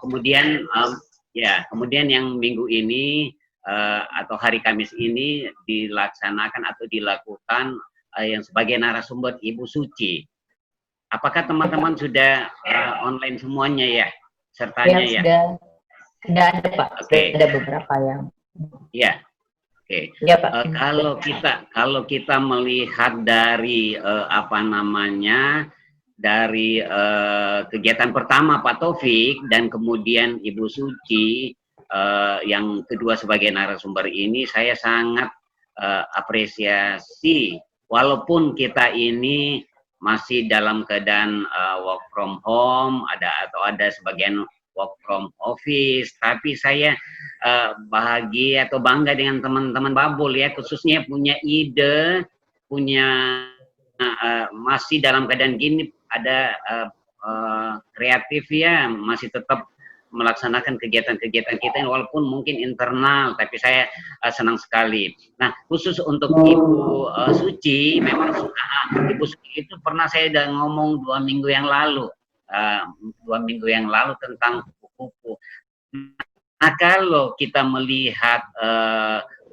Kemudian kemudian yang minggu ini atau hari Kamis ini dilaksanakan atau dilakukan yang sebagai narasumber Ibu Suci. Apakah teman-teman sudah online semuanya ya, sertanya ya? Sudah ada Pak. Oke. Ada beberapa yang. Ya. Oke. Ya, Pak. Kalau kita melihat dari dari kegiatan pertama Pak Taufik dan kemudian Ibu Suci yang kedua sebagai narasumber ini, saya sangat apresiasi walaupun kita ini masih dalam keadaan work from home, ada sebagian work from office, tapi saya bahagia atau bangga dengan teman-teman Babul ya, khususnya punya ide, masih dalam keadaan gini ada kreatif ya, masih tetap melaksanakan kegiatan-kegiatan kita walaupun mungkin internal, tapi saya senang sekali. Nah, khusus untuk Ibu Suci, memang Ibu Suci itu pernah saya udah ngomong 2 minggu yang lalu, 2 minggu yang lalu tentang kupu-kupu. Nah, kalau kita melihat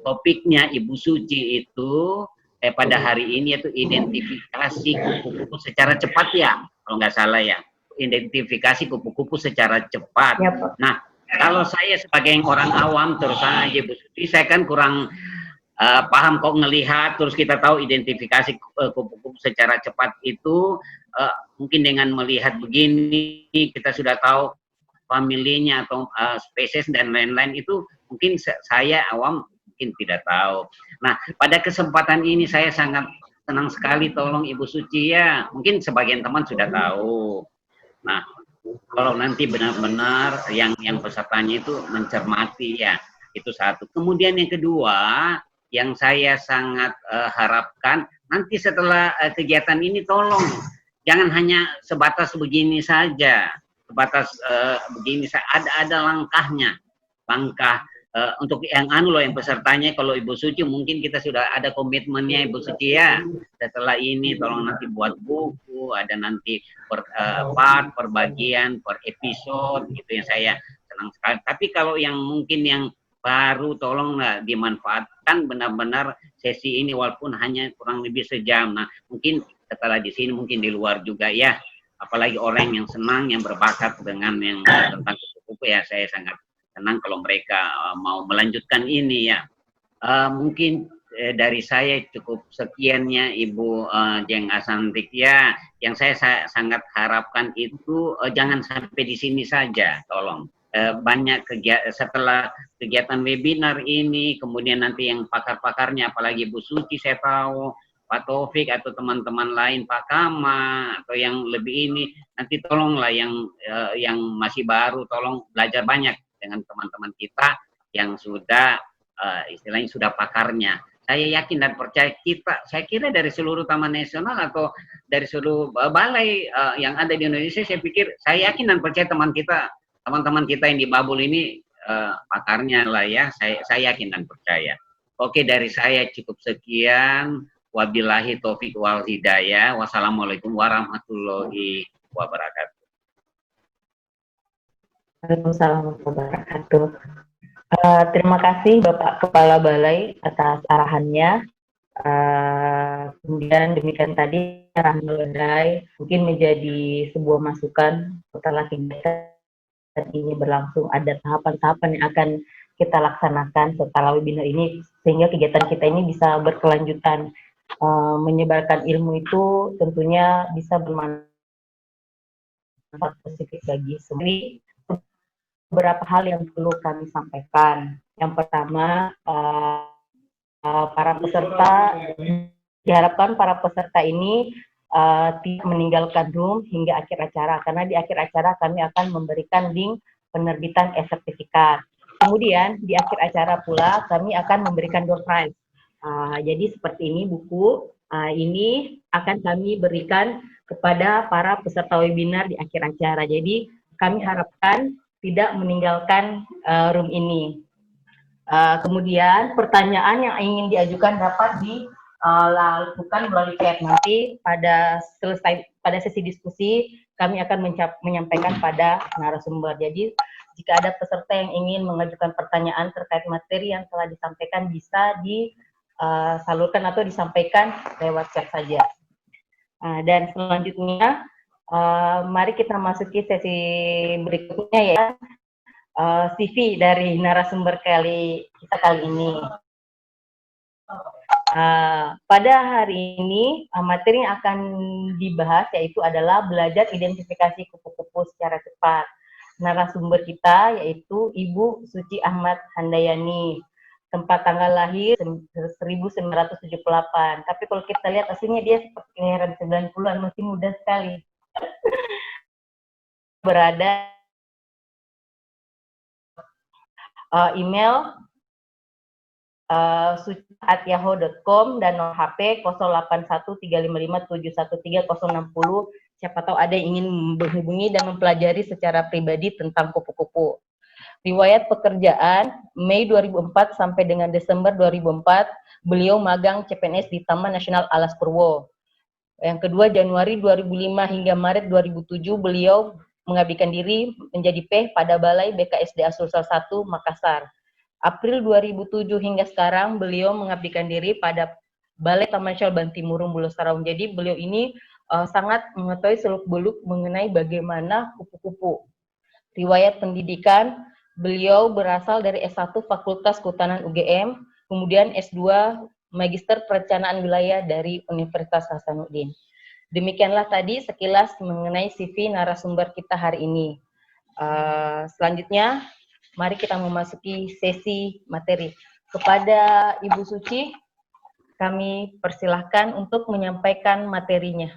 topiknya Ibu Suci itu pada hari ini yaitu identifikasi kupu-kupu secara cepat ya, kalau nggak salah ya. Identifikasi kupu-kupu secara cepat. Ya, nah, kalau saya sebagai orang awam terus aja Bu Suci, saya kan kurang paham kok ngelihat terus kita tahu identifikasi kupu-kupu secara cepat itu mungkin dengan melihat begini kita sudah tahu familinya atau spesies dan lain-lain itu mungkin saya awam mungkin tidak tahu. Nah, pada kesempatan ini saya sangat senang sekali, tolong Ibu Suci ya, mungkin sebagian teman sudah tahu. Nah, kalau nanti benar-benar yang pesertanya itu mencermati ya, itu satu. Kemudian yang kedua, yang saya sangat harapkan nanti setelah kegiatan ini tolong jangan hanya sebatas begini saja, sebatas begini ada langkahnya, langkah untuk yang yang pesertanya. Kalau Ibu Suci mungkin kita sudah ada komitmennya Ibu Suci ya, setelah ini tolong nanti buat buku, ada nanti per bagian, per episode gitu yang saya senang sekali. Tapi kalau yang mungkin yang baru tolonglah dimanfaatkan benar-benar sesi ini walaupun hanya kurang lebih sejam. Nah, mungkin setelah di sini mungkin di luar juga ya, apalagi orang yang senang, yang berbakat dengan yang tentang kupu-kupu ya, saya sangat senang kalau mereka mau melanjutkan ini ya. Mungkin dari saya cukup sekiannya Ibu Jeng Asantik ya. Yang saya sangat harapkan itu jangan sampai di sini saja, tolong. Banyak setelah kegiatan webinar ini, kemudian nanti yang pakar-pakarnya, apalagi Bu Suci saya tahu, Pak Taufik atau teman-teman lain, Pak Kama atau yang lebih ini, nanti tolonglah yang masih baru, tolong belajar banyak dengan teman-teman kita yang sudah istilahnya sudah pakarnya. Saya yakin dan percaya saya kira dari seluruh taman nasional atau dari seluruh balai yang ada di Indonesia, saya yakin dan percaya teman-teman kita yang di Babul ini pakarnya lah ya, saya yakin dan percaya. Oke, dari saya cukup sekian. Wabillahi taufiq wal hidayah. Wassalamualaikum warahmatullahi wabarakatuh. Waalaikumsalam warahmatullahi wabarakatuh. Terima kasih Bapak Kepala Balai atas arahannya. Kemudian demikian tadi arahan balai mungkin menjadi sebuah masukan setelah kegiatan ini berlangsung, ada tahapan-tahapan yang akan kita laksanakan setelah webinar ini sehingga kegiatan kita ini bisa berkelanjutan. Menyebarkan ilmu itu tentunya bisa bermanfaat positif bagi semua. Beberapa hal yang perlu kami sampaikan. Yang pertama, para peserta diharapkan para peserta ini tidak meninggalkan room hingga akhir acara, karena di akhir acara kami akan memberikan link penerbitan e-sertifikat. Kemudian di akhir acara pula kami akan memberikan door prize. Jadi seperti ini buku ini akan kami berikan kepada para peserta webinar di akhir acara. Jadi kami harapkan tidak meninggalkan room ini. Kemudian pertanyaan yang ingin diajukan dapat dilakukan melalui chat. Nanti pada sesi diskusi kami akan menyampaikan pada narasumber. Jadi Jika ada peserta yang ingin mengajukan pertanyaan terkait materi yang telah disampaikan, bisa disalurkan atau disampaikan lewat chat saja. Dan selanjutnya, mari kita masuki sesi berikutnya, ya, CV dari narasumber kita kali ini. Pada hari ini, materi yang akan dibahas yaitu adalah belajar identifikasi kupu-kupu secara cepat. Narasumber kita yaitu Ibu Suci Ahmad Handayani. Tempat tanggal lahir 1978. Tapi kalau kita lihat aslinya dia seperti kelahiran 90-an, masih muda sekali. Berada email suci@yahoo.com dan nomor HP 081355713060. Siapa tahu ada yang ingin menghubungi dan mempelajari secara pribadi tentang kupu-kupu. Riwayat pekerjaan, Mei 2004 sampai dengan Desember 2004, beliau magang CPNS di Taman Nasional Alas Purwo. Yang kedua, Januari 2005 hingga Maret 2007, beliau mengabdikan diri menjadi P pada Balai BKSDA Sulsel 1, Makassar. April 2007 hingga sekarang, beliau mengabdikan diri pada Balai Taman Nasional Bantimurung Bulu Saraung. Jadi beliau ini sangat mengetahui seluk-beluk mengenai bagaimana kupu-kupu. Riwayat pendidikan, beliau berasal dari S1 Fakultas Kehutanan UGM, kemudian S2 Magister Perencanaan Wilayah dari Universitas Hasanuddin. Demikianlah tadi sekilas mengenai CV narasumber kita hari ini. Selanjutnya, mari kita memasuki sesi materi. Kepada Ibu Suci, kami persilahkan untuk menyampaikan materinya.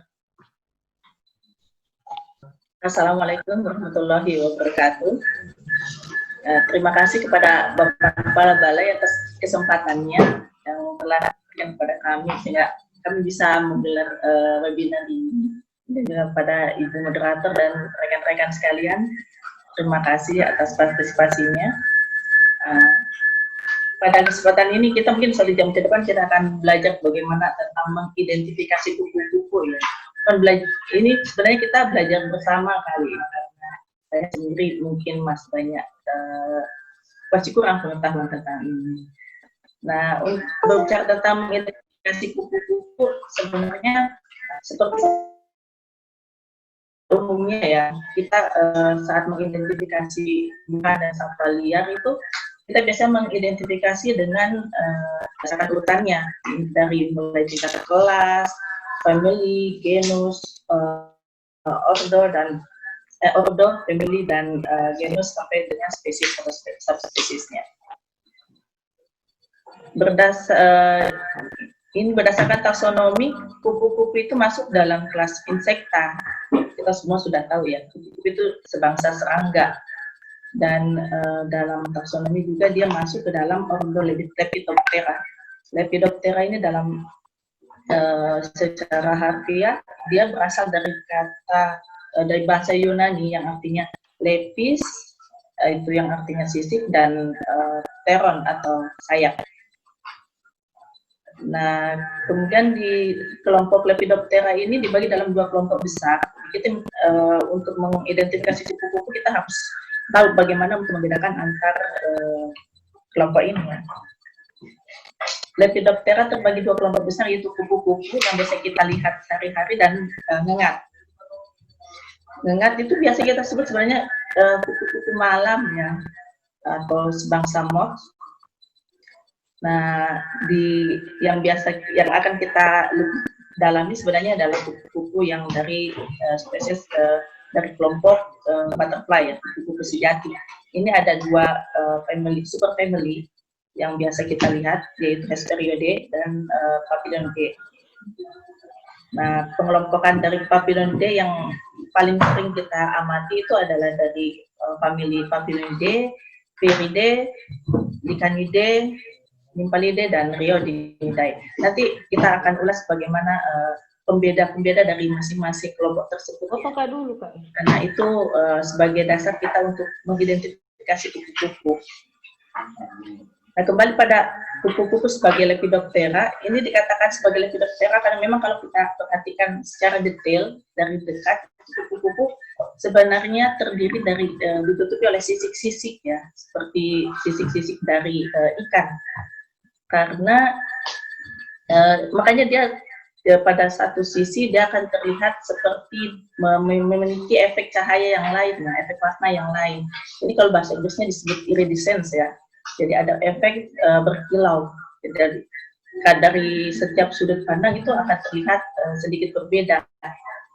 Assalamualaikum warahmatullahi wabarakatuh. Terima kasih kepada Bapak Kepala Balai atas kesempatannya yang telah diberikan kepada kami sehingga kami bisa menggelar webinar ini. Dan juga kepada Ibu Moderator dan rekan-rekan sekalian, terima kasih atas partisipasinya. Pada kesempatan ini kita mungkin 1 jam ke depan kita akan belajar bagaimana tentang mengidentifikasi kupu-kupu, ya. Ini sebenarnya kita belajar bersama kali ini, karena saya sendiri mungkin masih banyak masih kurang pengetahuan tentang ini. Nah, untuk berbicara tentang mengidentifikasi kupu-kupu, sebenarnya seperti umumnya ya, kita saat mengidentifikasi bunga dan satwa liar itu kita biasa mengidentifikasi dengan berdasarkan urutannya, dari mulai tingkat kelas, family, genus, order, family, dan genus sampai dengan spesies atau subspesiesnya. Ini berdasarkan taksonomi, kupu-kupu itu masuk dalam kelas insekta. Kita semua sudah tahu ya, kupu-kupu itu sebangsa serangga. Dan dalam taksonomi juga dia masuk ke dalam ordo Lepidoptera. Lepidoptera ini dalam secara harfiah dia berasal dari kata dari bahasa Yunani yang artinya lepis, itu yang artinya sisik, dan teron atau sayap. Nah, kemudian di kelompok Lepidoptera ini dibagi dalam 2 kelompok besar. Kita untuk mengidentifikasi kupu-kupu kita harus tahu bagaimana untuk membedakan antar kelompok ini, ya. Lepidoptera terbagi 2 kelompok besar, yaitu kupu-kupu yang biasa kita lihat sehari-hari dan ngengat. Ngengat itu biasa kita sebut sebenarnya kupu-kupu malam, ya, atau sebangsa moth. Nah, yang akan kita dalami sebenarnya adalah kupu-kupu yang dari spesies dari kelompok butterfly, ya, kupu-kupu sejati. Ini ada 2 family, super family yang biasa kita lihat, yaitu Hesperiidae dan Papilionidae. Nah, pengelompokan dari Papilionidae yang paling sering kita amati itu adalah dari famili Papilionidae, Vieridae, Licanidae, Nymphalidae, dan Rheodinidae. Nanti kita akan ulas bagaimana pembeda-pembeda dari masing-masing kelompok tersebut. Kak dulu, Kak. Karena itu sebagai dasar kita untuk mengidentifikasi kupu-kupu. Nah, kembali pada kupu-kupu sebagai Lepidoptera, ini dikatakan sebagai Lepidoptera karena memang kalau kita perhatikan secara detail dari dekat, kupu-kupu sebenarnya terdiri dari ditutupi oleh sisik-sisik ya, seperti sisik-sisik dari ikan. Karena makanya dia pada satu sisi dia akan terlihat seperti memiliki efek cahaya yang lain, nah, efek warna yang lain. Jadi kalau bahasa Inggrisnya disebut iridescence ya. Jadi ada efek berkilau. Jadi dari setiap sudut pandang itu akan terlihat sedikit berbeda.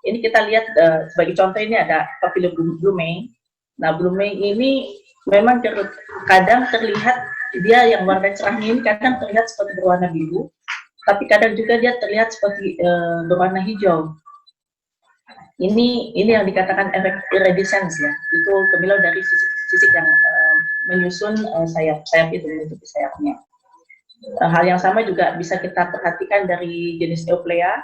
Ini kita lihat sebagai contoh, ini ada papilio blumei. Nah, blumei ini memang kadang terlihat dia yang warna cerahnya ini kadang terlihat seperti berwarna biru, tapi kadang juga dia terlihat seperti berwarna hijau. Ini yang dikatakan efek iridescence ya. Itu kemilau dari sisik-sisik yang menyusun sayap itu, menutupi sayapnya. Hal yang sama juga bisa kita perhatikan dari jenis Euplea.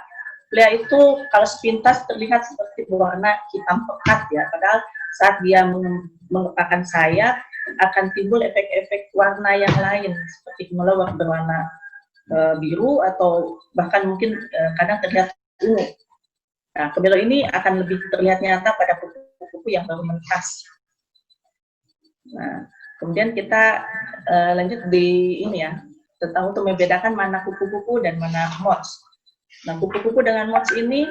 Euplea itu kalau sepintas terlihat seperti berwarna hitam pekat ya, padahal saat dia mengepakkan sayap akan timbul efek-efek warna yang lain seperti kemilau berwarna biru atau bahkan mungkin kadang terlihat ungu. Nah, kemilau ini akan lebih terlihat nyata pada kupu-kupu yang baru menetas. Nah, kemudian kita lanjut di ini ya, tentang untuk membedakan mana kupu-kupu dan mana moths. Nah, kupu-kupu dengan moths ini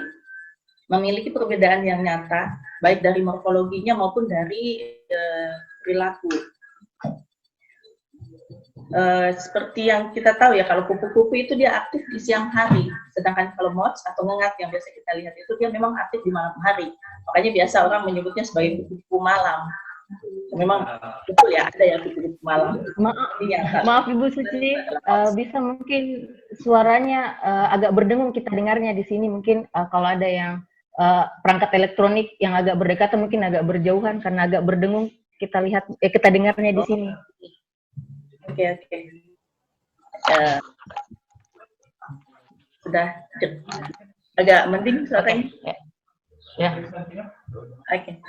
memiliki perbedaan yang nyata, baik dari morfologinya maupun dari perilaku. Seperti yang kita tahu ya, kalau kupu-kupu itu dia aktif di siang hari, sedangkan kalau moths atau ngengat yang biasa kita lihat itu dia memang aktif di malam hari. Makanya biasa orang menyebutnya sebagai kupu-kupu malam. Memang betul ya, ada ya kupu-kupu malam. Maaf Ibu Suci, bisa mungkin suaranya agak berdengung kita dengarnya di sini. Mungkin kalau ada yang perangkat elektronik yang agak berdekatan mungkin agak berjauhan karena agak berdengung kita dengarnya di sini. Oke. Sudah agak mending suaranya. Ya. Oke.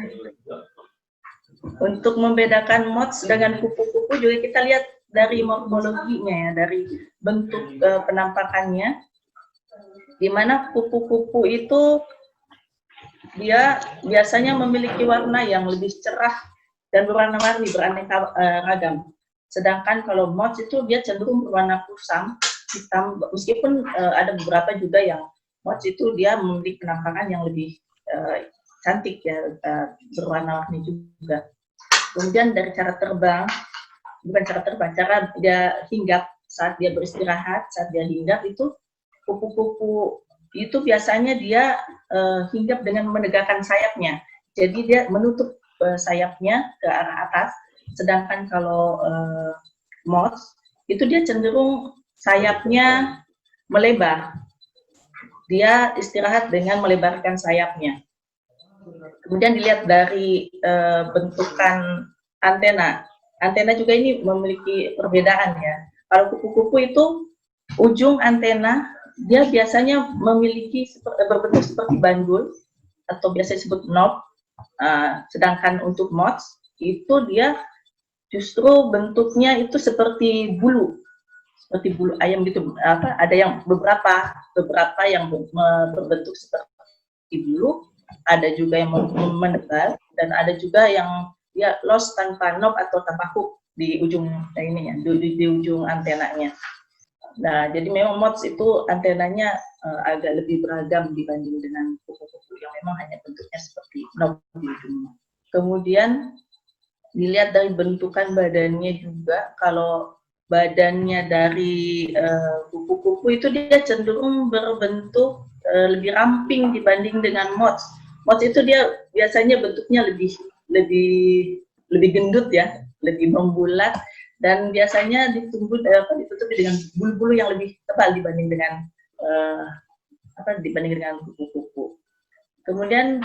Untuk membedakan moths dengan kupu-kupu juga kita lihat dari morfologinya ya, dari bentuk penampakannya, di mana kupu-kupu itu dia biasanya memiliki warna yang lebih cerah dan berwarna-warni, beraneka ragam. Sedangkan kalau moths itu dia cenderung berwarna kusam, hitam, meskipun ada beberapa juga yang moths itu dia memiliki penampakan yang lebih cantik ya, berwarna-warni juga. Kemudian dari cara terbang, cara dia hinggap saat dia beristirahat, saat dia hinggap itu kupu-kupu itu biasanya dia hinggap dengan menegakkan sayapnya. Jadi dia menutup sayapnya ke arah atas, sedangkan kalau moths itu dia cenderung sayapnya melebar. Dia istirahat dengan melebarkan sayapnya. Kemudian dilihat dari bentukan antena. Antena juga ini memiliki perbedaan ya. Kalau kupu-kupu itu ujung antena dia biasanya memiliki berbentuk seperti bandul atau biasa disebut knob. Sedangkan untuk moths itu dia justru bentuknya itu seperti bulu ayam gitu. Ada yang beberapa yang berbentuk seperti bulu, ada juga yang menebal, dan ada juga yang ya lost tanpa knob atau tanpa hook di ujung ini ya, di ujung antenanya. Nah, jadi memang moths itu antenanya agak lebih beragam dibanding dengan kupu-kupu yang memang hanya bentuknya seperti knob di ujungnya. Kemudian dilihat dari bentukan badannya juga, kalau badannya dari kupu-kupu itu dia cenderung berbentuk lebih ramping dibanding dengan moths. Moths itu dia biasanya bentuknya lebih gendut ya, lebih membulat, dan biasanya ditutupi dengan bulu-bulu yang lebih tebal dibanding dengan kupu-kupu. Kemudian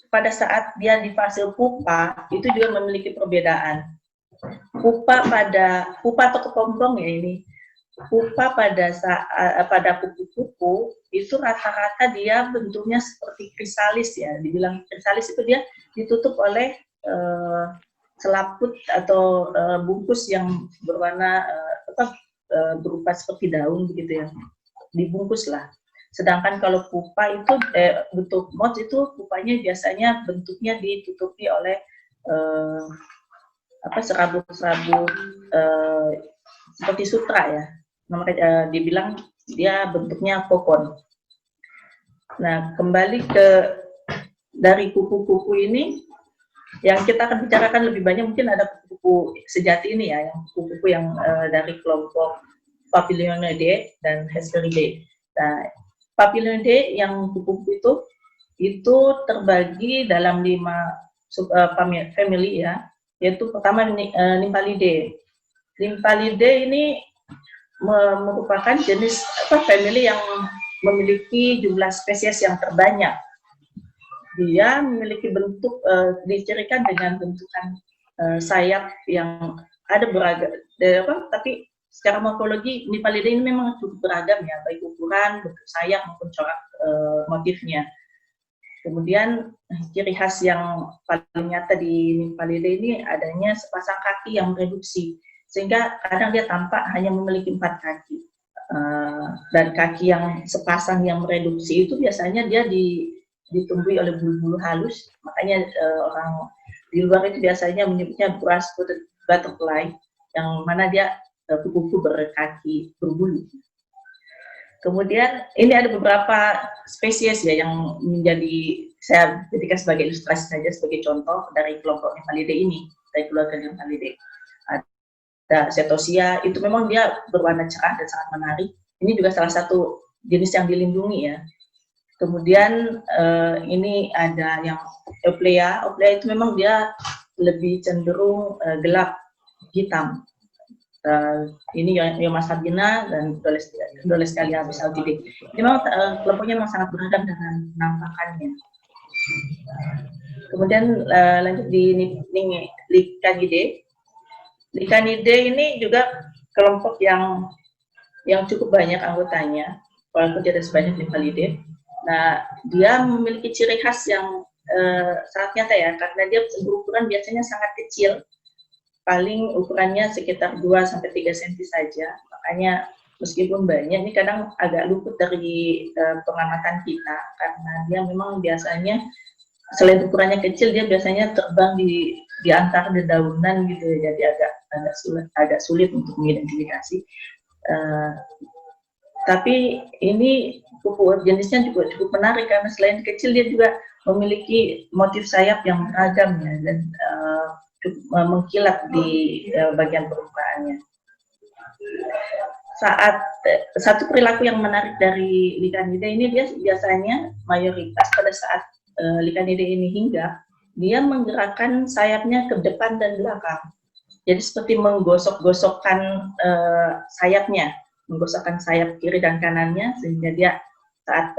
pada saat dia di fase pupa itu juga memiliki perbedaan. Pupa atau kepompong ya ini. Pupa pada kupu-kupu itu rata-rata dia bentuknya seperti krisalis ya. Dibilang krisalis itu dia ditutup oleh selaput atau bungkus yang berwarna berupa seperti daun begitu ya. Dibungkus lah. Sedangkan kalau pupa itu bentuk moths itu pupanya biasanya bentuknya ditutupi oleh serabut-serabut seperti sutra ya. Namanya dibilang dia bentuknya kokon. Nah, kembali ke dari kupu-kupu ini yang kita akan bicarakan lebih banyak mungkin ada kupu-kupu sejati ini ya, yang kupu-kupu yang dari kelompok Papilionidae dan Hesperidae. Nah, Papilionidae yang kupu-kupu itu terbagi dalam 5 family ya, yaitu pertama Nymphalidae. Nymphalidae ini merupakan jenis family yang memiliki jumlah spesies yang terbanyak. Dia memiliki bentuk dicirikan dengan bentukan sayap yang ada beragam, tapi secara morfologi Nymphalidae ini memang cukup beragam ya, baik ukuran, bentuk sayap maupun corak motifnya. Kemudian ciri khas yang paling nyata di Nymphalidae ini adanya sepasang kaki yang mereduksi, sehingga kadang dia tampak hanya memiliki 4 kaki. Dan kaki yang sepasang yang mereduksi itu biasanya dia ditumbuhi oleh bulu-bulu halus, makanya orang di luar itu biasanya menyebutnya brass-footed butterfly, yang mana dia kupu-kupu berkaki berbulu. Kemudian ini ada beberapa spesies ya yang menjadi, saya jadikan sebagai ilustrasi saja sebagai contoh dari kelompok Nymphalidae ini, dari keluarga Nymphalidae. Ada Setosia, itu memang dia berwarna cerah dan sangat menarik. Ini juga salah satu jenis yang dilindungi ya. Kemudian ini ada yang Euplea. Euplea itu memang dia lebih cenderung gelap hitam. Ini Yoma Sabina dan Dolescalia Bisaltidae. Ini memang kelompoknya memang sangat beragam dengan penampakannya. Kemudian lanjut di Licanidae. Licanidae ini juga kelompok yang cukup banyak anggotanya, walaupun tidak sebanyak Nymphalidae. Nah, dia memiliki ciri khas yang sangat nyata ya, karena dia berukuran biasanya sangat kecil, paling ukurannya sekitar 2-3 cm saja. Makanya meskipun banyak, ini kadang agak luput dari pengamatan kita, karena dia memang biasanya selain ukurannya kecil, dia biasanya terbang di antara dedaunan gitu ya, jadi agak sulit untuk mengidentifikasi. Tapi ini kupu jenisnya juga cukup menarik karena selain kecil dia juga memiliki motif sayap yang beragam ya, dan mengkilat di bagian permukaannya. Satu perilaku yang menarik dari Licanidae ini, dia biasanya mayoritas pada saat Licanidae ini hinggap, dia menggerakkan sayapnya ke depan dan belakang. Jadi seperti menggosok-gosokkan sayapnya, menggosokkan sayap kiri dan kanannya, sehingga dia saat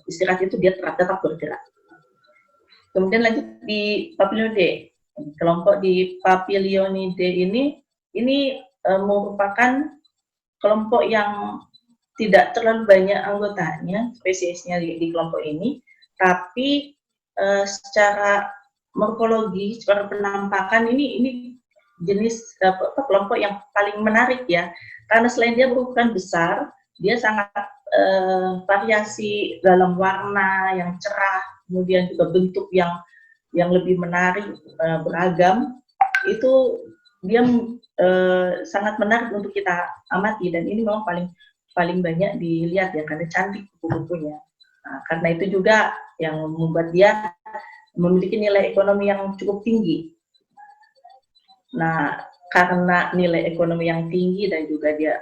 istirahat itu dia tetap bergerak. Kemudian lanjut di Papilionidae. Kelompok di Papilionidae ini merupakan kelompok yang tidak terlalu banyak anggotanya, spesiesnya di kelompok ini, tapi secara morfologi, secara penampakan ini jenis kelompok yang paling menarik ya, karena selain dia berukuran besar, dia sangat variasi dalam warna yang cerah, kemudian juga bentuk yang lebih menarik, beragam. Itu dia sangat menarik untuk kita amati, dan ini memang paling banyak dilihat ya, karena cantik kupu-kupunya. Nah, karena itu juga yang membuat dia memiliki nilai ekonomi yang cukup tinggi. Nah, karena nilai ekonomi yang tinggi dan juga dia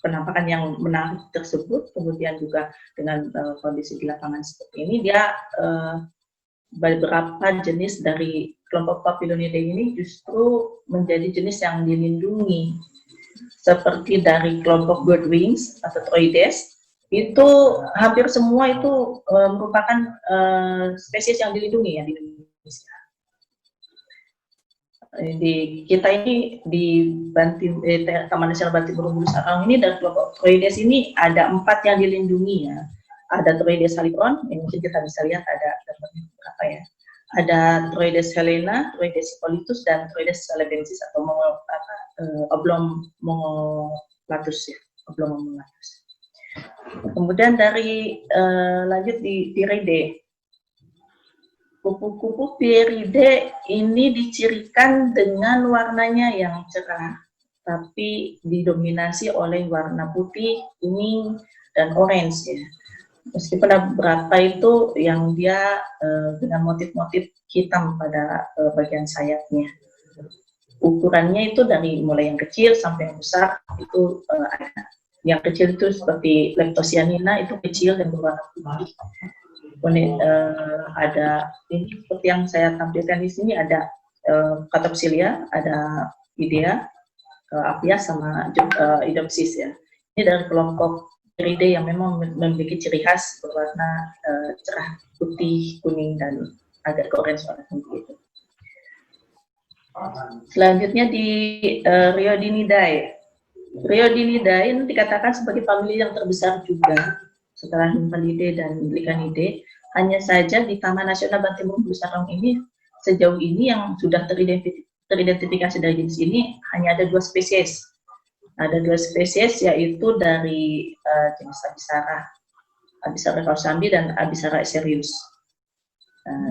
penampakan yang menarik tersebut, kemudian juga dengan kondisi di lapangan seperti ini, dia beberapa jenis dari kelompok Papilionidae ini justru menjadi jenis yang dilindungi, seperti dari kelompok birdwings atau Troides. Itu hampir semua itu merupakan spesies yang dilindungi ya di Indonesia. Di kita ini di Taman Nasional Bantimurung Borobudur Sarang ini, dari kelompok Troides ini ada 4 yang dilindungi ya. Ada Troides salipron, yang mungkin kita bisa lihat ada berapa ya. Ada Troides helena, Troides hippolytus, dan Troides lebensis atau oblong mongolatus ya, oblong mongolatus. Kemudian dari lanjut di Pieride. Kupu-kupu Pieride ini dicirikan dengan warnanya yang cerah, tapi didominasi oleh warna putih, kuning, dan orange ya. Meskipun ada beberapa itu yang dia dengan motif-motif hitam pada bagian sayapnya. Ukurannya itu dari mulai yang kecil sampai yang besar itu ada. Yang kecil itu seperti Leptocyanina itu kecil dan berwarna putih. Kemudian ada ini seperti yang saya tampilkan di sini ada Catopsilia, ada Idea, Apias sama Idopsis ya. Ini dari kelompok Pieride yang memang memiliki ciri khas berwarna cerah putih, kuning dan agak orange warna begitu. Selanjutnya di Rhodinidae. Rhodinidae ini dikatakan sebagai familia yang terbesar juga setelah Nymphalidae dan Licanidae. Hanya saja di Taman Nasional Bantimurung Busarong ini sejauh ini yang sudah teridentifikasi dari jenis ini hanya ada 2 spesies. Ada 2 spesies yaitu dari jenis Abisara kausambi dan Abisara serius.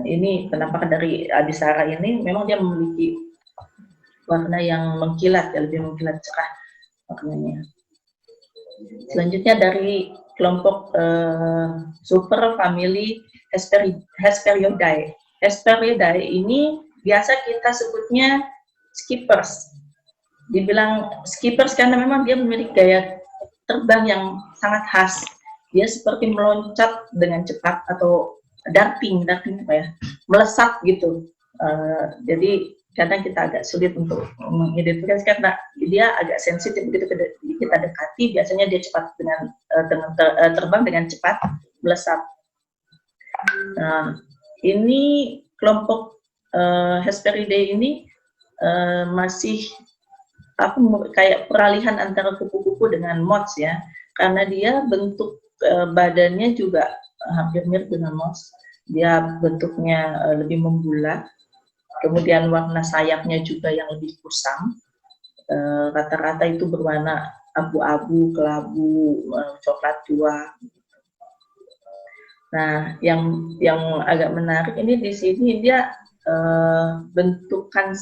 Ini penampakan dari Abisara ini memang dia memiliki warna yang mengkilat, ya, lebih mengkilat cerah warnanya. Selanjutnya dari kelompok super family Hesperioidae. Hesperioidae ini biasa kita sebutnya skippers. Dibilang skippers karena memang dia memiliki gaya terbang yang sangat khas. Dia seperti meloncat dengan cepat atau darting apa ya, melesat gitu. Jadi kadang kita agak sulit untuk mengidentifikasi karena dia agak sensitif begitu kita dekati, biasanya dia cepat dengan terbang dengan cepat, melesat. Nah, ini kelompok Hesperidae ini masih kayak peralihan antara kupu-kupu dengan moths ya, karena dia bentuk badannya juga hampir mirip dengan moths. Dia bentuknya lebih membulat, kemudian warna sayapnya juga yang lebih kusam. Rata-rata itu berwarna abu-abu, kelabu, coklat tua. Nah, yang agak menarik ini di sini dia bentukan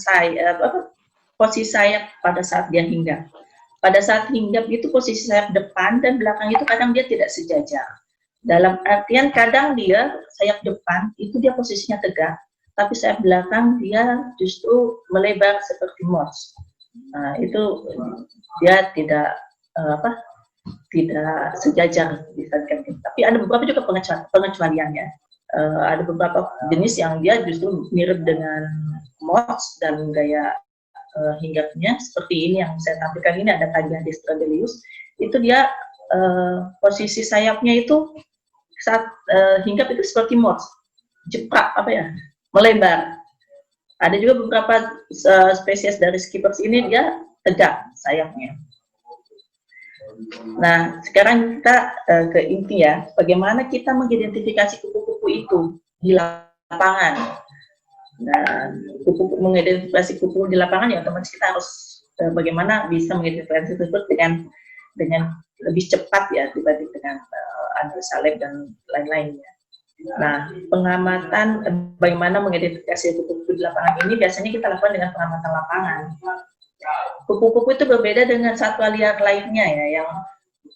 posisi sayap pada saat dia hinggap. Pada saat hinggap itu posisi sayap depan dan belakang itu kadang dia tidak sejajar. Dalam artian kadang dia sayap depan itu dia posisinya tegak, tapi sayap belakang dia justru melebar seperti moths. Nah, itu dia tidak tidak sejajar dibandingkan. Tapi ada beberapa juga pengecualiannya. Ada beberapa jenis yang dia justru mirip dengan moths dan gaya hinggapnya seperti ini yang saya tampilkan ini, ada Cagiades stradelius. Itu dia posisi sayapnya itu saat hinggap itu seperti moths, jeprak melebar. Ada juga beberapa spesies dari skippers ini dia tegak sayapnya. Nah, sekarang kita ke inti ya, bagaimana kita mengidentifikasi kupu-kupu itu di lapangan. Dan mengidentifikasi kupu di lapangan ya otomatis kita harus bagaimana bisa mengidentifikasi tersebut dengan lebih cepat ya dibanding dengan analisa lab dan lain-lainnya. Nah, pengamatan bagaimana mengidentifikasi kupu-kupu di lapangan ini biasanya kita lakukan dengan pengamatan lapangan. Kupu-kupu itu berbeda dengan satwa liar lainnya ya, yang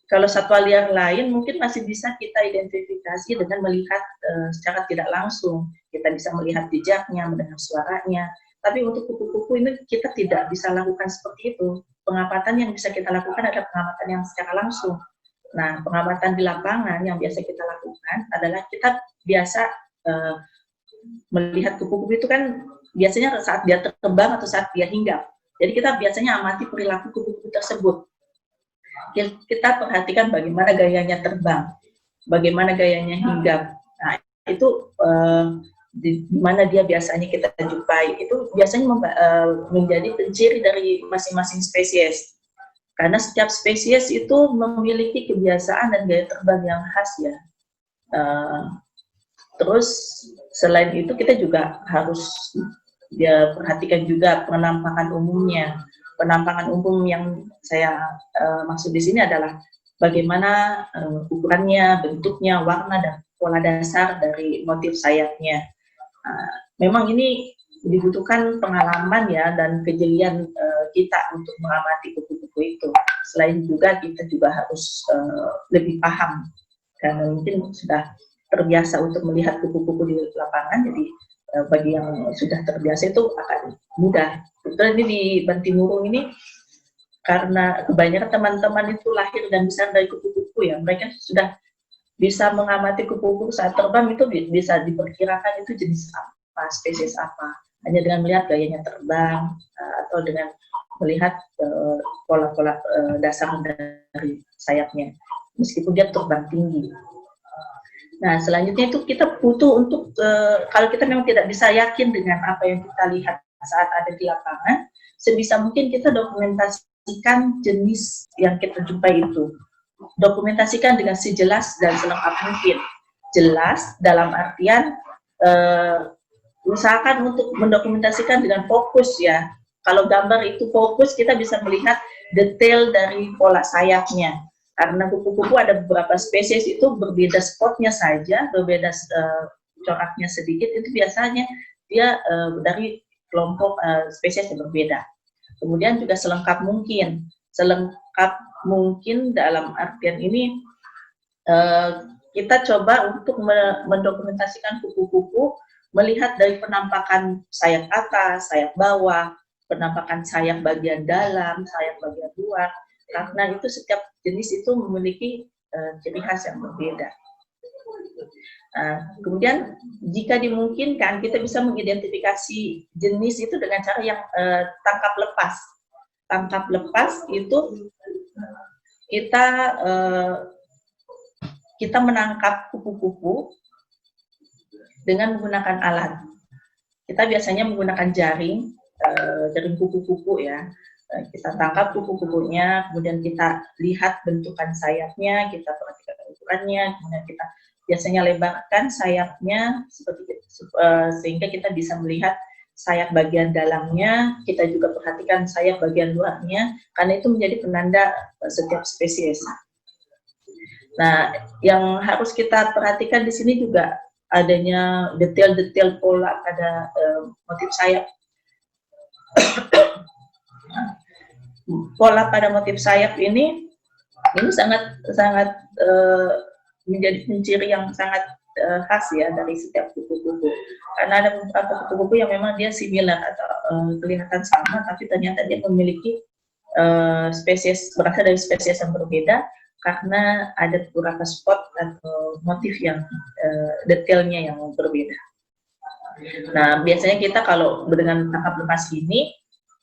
kalau satwa liar lain mungkin masih bisa kita identifikasi dengan melihat secara tidak langsung. Kita bisa melihat jejaknya, mendengar suaranya. Tapi untuk kupu-kupu ini kita tidak bisa lakukan seperti itu. Pengamatan yang bisa kita lakukan adalah pengamatan yang secara langsung. Nah, pengamatan di lapangan yang biasa kita lakukan adalah kita biasa melihat kupu-kupu itu kan biasanya saat dia terbang atau saat dia hinggap. Jadi kita biasanya amati perilaku kupu-kupu tersebut. Kita perhatikan bagaimana gayanya terbang, bagaimana gayanya hinggap. Nah, itu di mana dia biasanya kita jumpai. Itu biasanya menjadi penciri dari masing-masing spesies. Karena setiap spesies itu memiliki kebiasaan dan gaya terbang yang khas ya. Terus selain itu kita juga harus perhatikan juga penampakan umumnya. Penampakan umum yang saya maksud di sini adalah bagaimana ukurannya, bentuknya, warna, dan pola dasar dari motif sayapnya. Memang ini dibutuhkan pengalaman ya dan kejelian kita untuk mengamati kupu-kupu itu. Selain juga kita juga harus lebih paham karena mungkin sudah terbiasa untuk melihat kupu-kupu di lapangan, jadi bagi yang sudah terbiasa itu akan mudah. Betul, ini di Bantimurung ini karena kebanyakan teman-teman itu lahir dan besar dari kupu-kupu ya, mereka sudah bisa mengamati kupu-kupu saat terbang itu bisa diperkirakan itu jenis apa, spesies apa, hanya dengan melihat gayanya terbang atau dengan melihat pola-pola dasar dari sayapnya, meskipun dia terbang tinggi. Nah, selanjutnya itu kita butuh untuk kalau kita memang tidak bisa yakin dengan apa yang kita lihat saat ada di lapangan, sebisa mungkin kita dokumentasikan jenis yang kita jumpai itu. Dokumentasikan dengan sejelas dan selengkap mungkin. Jelas dalam artian usahakan untuk mendokumentasikan dengan fokus ya. Kalau gambar itu fokus, kita bisa melihat detail dari pola sayapnya. Karena kupu-kupu ada beberapa spesies itu berbeda spotnya saja, berbeda coraknya sedikit, itu biasanya dia dari kelompok spesies yang berbeda. Kemudian juga selengkap mungkin. Selengkap mungkin dalam artian ini kita coba untuk mendokumentasikan kupu-kupu, melihat dari penampakan sayap atas, sayap bawah, penampakan sayap bagian dalam, sayap bagian luar, karena itu setiap jenis itu memiliki ciri khas yang berbeda. Kemudian jika dimungkinkan kita bisa mengidentifikasi jenis itu dengan cara yang tangkap lepas. Tangkap lepas itu kita menangkap kupu-kupu dengan menggunakan alat. Kita biasanya menggunakan jaring kupu-kupu ya. Kita tangkap kupu-kupunya, kemudian kita lihat bentukan sayapnya, kita perhatikan ukurannya, kemudian kita biasanya lebarkan sayapnya seperti sehingga kita bisa melihat sayap bagian dalamnya, kita juga perhatikan sayap bagian luarnya, karena itu menjadi penanda setiap spesies. Nah, yang harus kita perhatikan di sini juga adanya detail-detail pola pada motif sayap. Pola pada motif sayap ini sangat menjadi ciri yang sangat khas ya dari setiap kupu-kupu. Karena ada beberapa kupu-kupu yang memang dia similar atau kelihatan sama, tapi ternyata dia memiliki spesies, berasal dari spesies yang berbeda karena ada beberapa spot atau motif yang detailnya yang berbeda. Nah, biasanya kita kalau dengan tangkap lepas ini,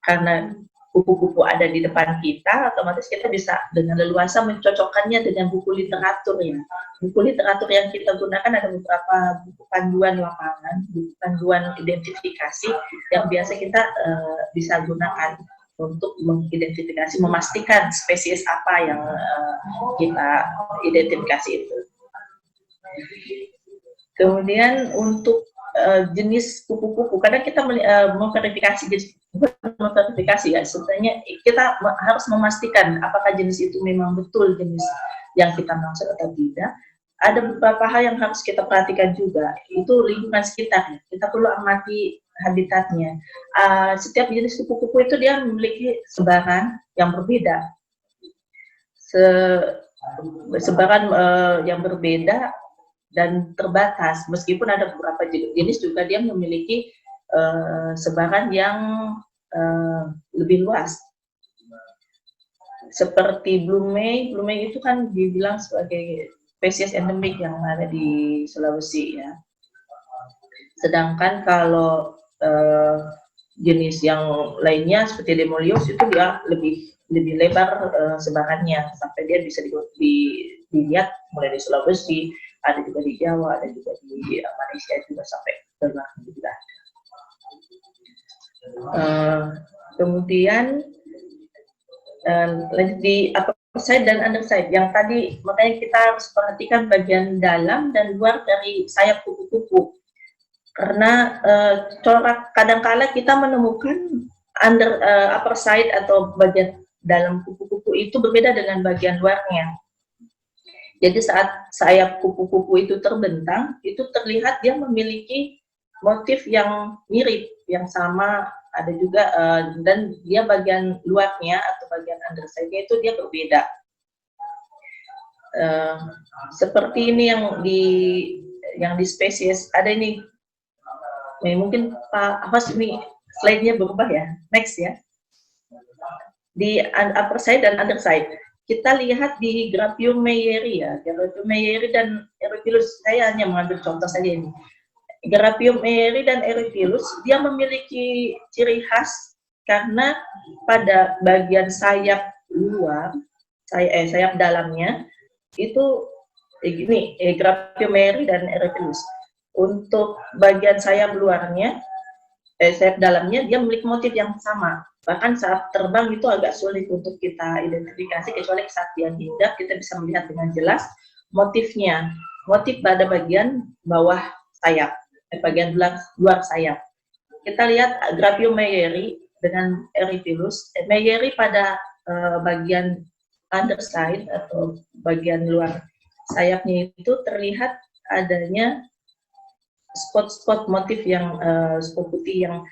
karena kupu-kupu ada di depan kita, otomatis kita bisa dengan leluasa mencocokkannya dengan buku literatur ya. Buku literatur yang kita gunakan ada beberapa buku panduan lapangan, buku panduan identifikasi yang biasa kita bisa gunakan untuk mengidentifikasi, memastikan spesies apa yang kita identifikasi itu. Kemudian untuk jenis kupu-kupu, kadang kita memverifikasi jenis, memverifikasi ya, sebenarnya kita harus memastikan apakah jenis itu memang betul jenis yang kita maksud atau tidak. Ada beberapa hal yang harus kita perhatikan juga, itu lingkungan sekitar. Kita perlu amati habitatnya. Setiap jenis kupu-kupu itu dia memiliki sebaran yang berbeda. Sebaran yang berbeda dan terbatas, meskipun ada beberapa jenis juga dia memiliki sebaran yang lebih luas. Seperti Blue May itu kan dibilang sebagai spesies endemik yang ada di Sulawesi ya. Sedangkan kalau jenis yang lainnya seperti Demolios itu dia lebih lebar sebarannya, sampai dia bisa dilihat mulai di Sulawesi, ada juga di Jawa, ada juga di Malaysia juga sampai ke luar juga. Kemudian lanjut di upper side dan under side. Yang tadi makanya kita harus perhatikan bagian dalam dan luar dari sayap kupu-kupu. Karena corak kadangkala kita menemukan upper side atau bagian dalam kupu-kupu itu berbeda dengan bagian luarnya. Jadi saat sayap kupu-kupu itu terbentang, itu terlihat dia memiliki motif yang mirip, yang sama, ada juga dan dia bagian luarnya atau bagian underside-nya itu dia berbeda. Seperti ini yang di spesies ada ini. Mungkin Pak Ahwas ini slide-nya berubah ya. Next ya. Di upper side dan underside. Kita lihat di Graphium meyeri ya. Graphium meyeri dan Erythrillus, saya hanya mengambil contoh saja ini. Graphium meyeri dan Erythrillus dia memiliki ciri khas karena pada bagian sayap luar, sayap dalamnya itu gini, Graphium meyeri dan Erythrillus. Untuk bagian sayap luarnya, sayap dalamnya dia memiliki motif yang sama. Bahkan saat terbang itu agak sulit untuk kita identifikasi, kecuali saat dia hinggap kita bisa melihat dengan jelas motifnya. Motif pada bagian bawah sayap, bagian luar sayap. Kita lihat Graphium meyeri dengan Erythrillus. Meyeri pada bagian underside atau bagian luar sayapnya itu terlihat adanya spot-spot motif yang spot putih yang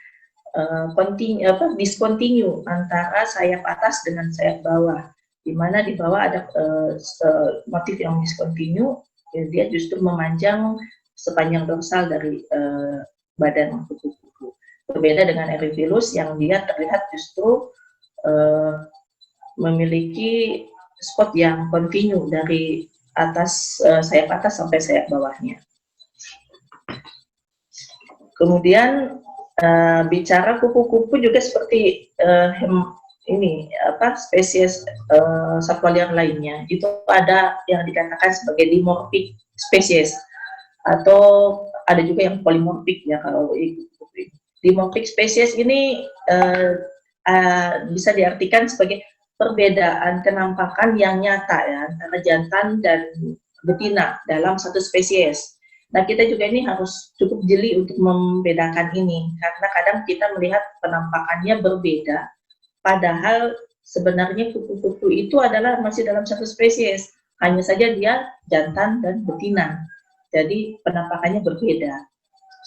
discontinue antara sayap atas dengan sayap bawah, di mana di bawah ada motif yang discontinue, ya, dia justru memanjang sepanjang dorsal dari badan kupu-kupu. Berbeda dengan Erythrillus yang dia terlihat justru memiliki spot yang continue dari atas sayap atas sampai sayap bawahnya. Kemudian bicara kupu-kupu juga seperti spesies satwa liar lainnya, itu ada yang dikatakan sebagai dimorphic spesies atau ada juga yang polimorphic ya. Kalau dimorphic spesies ini bisa diartikan sebagai perbedaan kenampakan yang nyata ya antara jantan dan betina dalam satu spesies. Nah, kita juga ini harus cukup jeli untuk membedakan ini, karena kadang kita melihat penampakannya berbeda, padahal sebenarnya kupu-kupu itu adalah masih dalam satu spesies, hanya saja dia jantan dan betina, jadi penampakannya berbeda.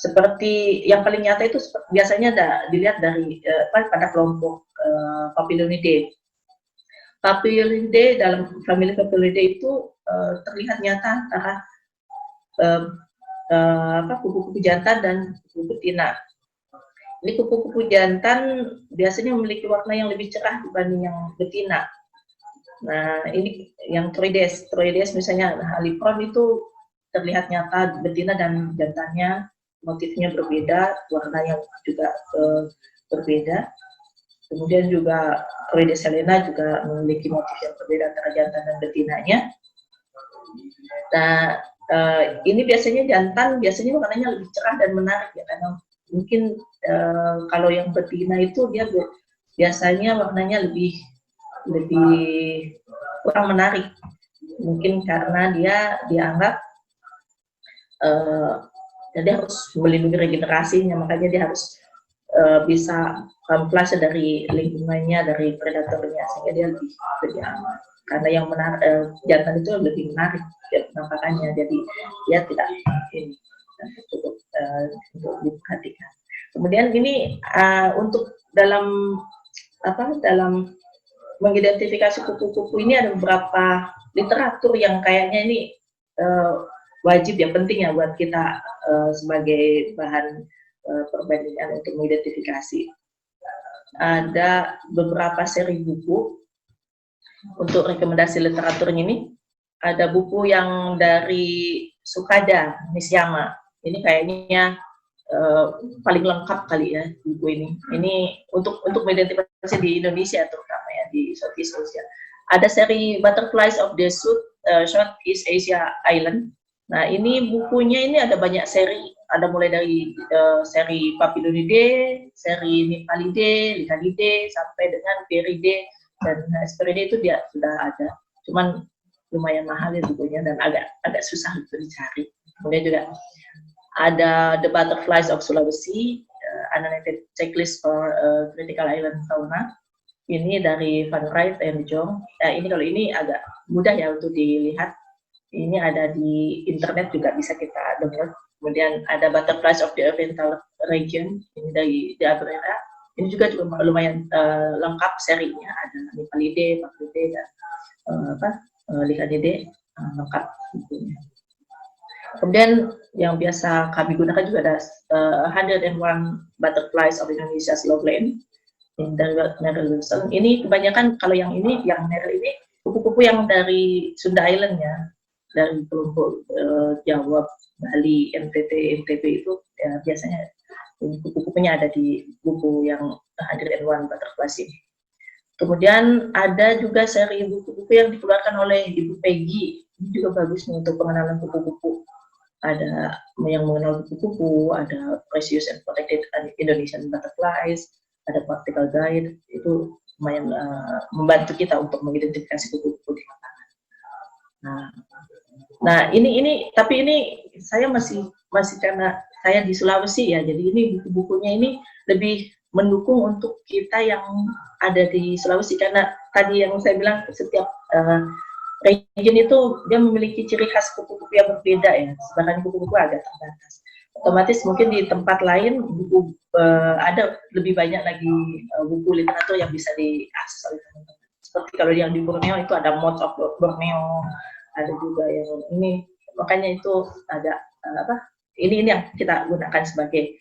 Seperti yang paling nyata itu biasanya dilihat dari pada kelompok Papilionidae. Papilionidae dalam famili Papilionidae itu terlihat nyata antara kupu-kupu jantan dan kupu betina. Ini kupu-kupu jantan biasanya memiliki warna yang lebih cerah dibanding yang betina. Nah, ini yang Troides misalnya Halipron itu terlihat nyata betina dan jantannya motifnya berbeda, warna yang juga berbeda. Kemudian juga Troides helena juga memiliki motif yang berbeda antara jantan dan betinanya. Nah, ini biasanya jantan biasanya warnanya lebih cerah dan menarik ya, karena mungkin kalau yang betina itu dia biasanya warnanya lebih kurang menarik, mungkin karena dia dianggap dia harus melindungi regenerasinya, makanya dia harus bisa kamuflase dari lingkungannya, dari predatornya, sehingga dia lebih aman. Karena yang jantan itu lebih menarik ya, penampakannya, jadi dia tidak cukup untuk diperhatikan. Kemudian ini untuk dalam mengidentifikasi kupu-kupu ini ada beberapa literatur yang kayaknya ini wajib ya, penting ya buat kita sebagai bahan perbandingan untuk mengidentifikasi. Ada beberapa seri buku. Untuk rekomendasi literaturnya ini, ada buku yang dari Sukada Nishiyama. Ini kayaknya paling lengkap kali ya buku ini. Ini untuk mengidentifikasi di Indonesia terutama ya, di Southeast Asia. Ada seri Butterflies of the Southeast Asia Island. Nah, ini bukunya ini ada banyak seri. Ada mulai dari seri Papilionidae, seri Nymphalidae, Licanidae, sampai dengan Vieridae dan Hesperidae itu dia sudah ada. Cuman lumayan mahal ya bukunya dan agak susah untuk dicari. Kemudian juga ada The Butterflies of Sulawesi, Annotated Checklist for Critical Island Fauna. Ini dari Van Wright and Jong. Ini kalau ini agak mudah ya untuk dilihat. Ini ada di internet juga bisa kita download. Kemudian ada Butterflies of the Oriental Region, ini dari De Abrera. Ini juga lumayan lengkap serinya, ada Nipalide, Paklide, dan Likadede, lengkap bukunya. Kemudian yang biasa kami gunakan juga ada 101 Butterflies of Indonesia's Loveland dari Merrill Wilson. Ini kebanyakan kalau yang Merrill ini kupu-kupu yang dari Sunda Island ya, dari kelompok Jawa, Bali, NTT, NTB itu ya, biasanya kupu-kupunya ada di buku yang 101 Butterflies ini. Kemudian ada juga seri buku-buku yang dikeluarkan oleh Ibu Peggy. Ini juga bagus untuk pengenalan kupu-kupu. Ada yang mengenal kupu-kupu, ada Precious and Protected Indonesian Butterflies, ada Practical Guide. Itu lumayan membantu kita untuk mengidentifikasi kupu-kupu di lapangan. Nah, tapi ini saya masih karena saya di Sulawesi ya, jadi ini buku-bukunya ini lebih mendukung untuk kita yang ada di Sulawesi, karena tadi yang saya bilang setiap region itu dia memiliki ciri khas kupu-kupu yang berbeda ya, sedangkan kupu-kupu agak terbatas. Otomatis mungkin di tempat lain buku ada lebih banyak lagi buku literatur yang bisa diakses oleh teman-teman. Seperti kalau yang di Borneo itu ada Moths of Borneo, ada juga yang ini, makanya itu ada ini yang kita gunakan sebagai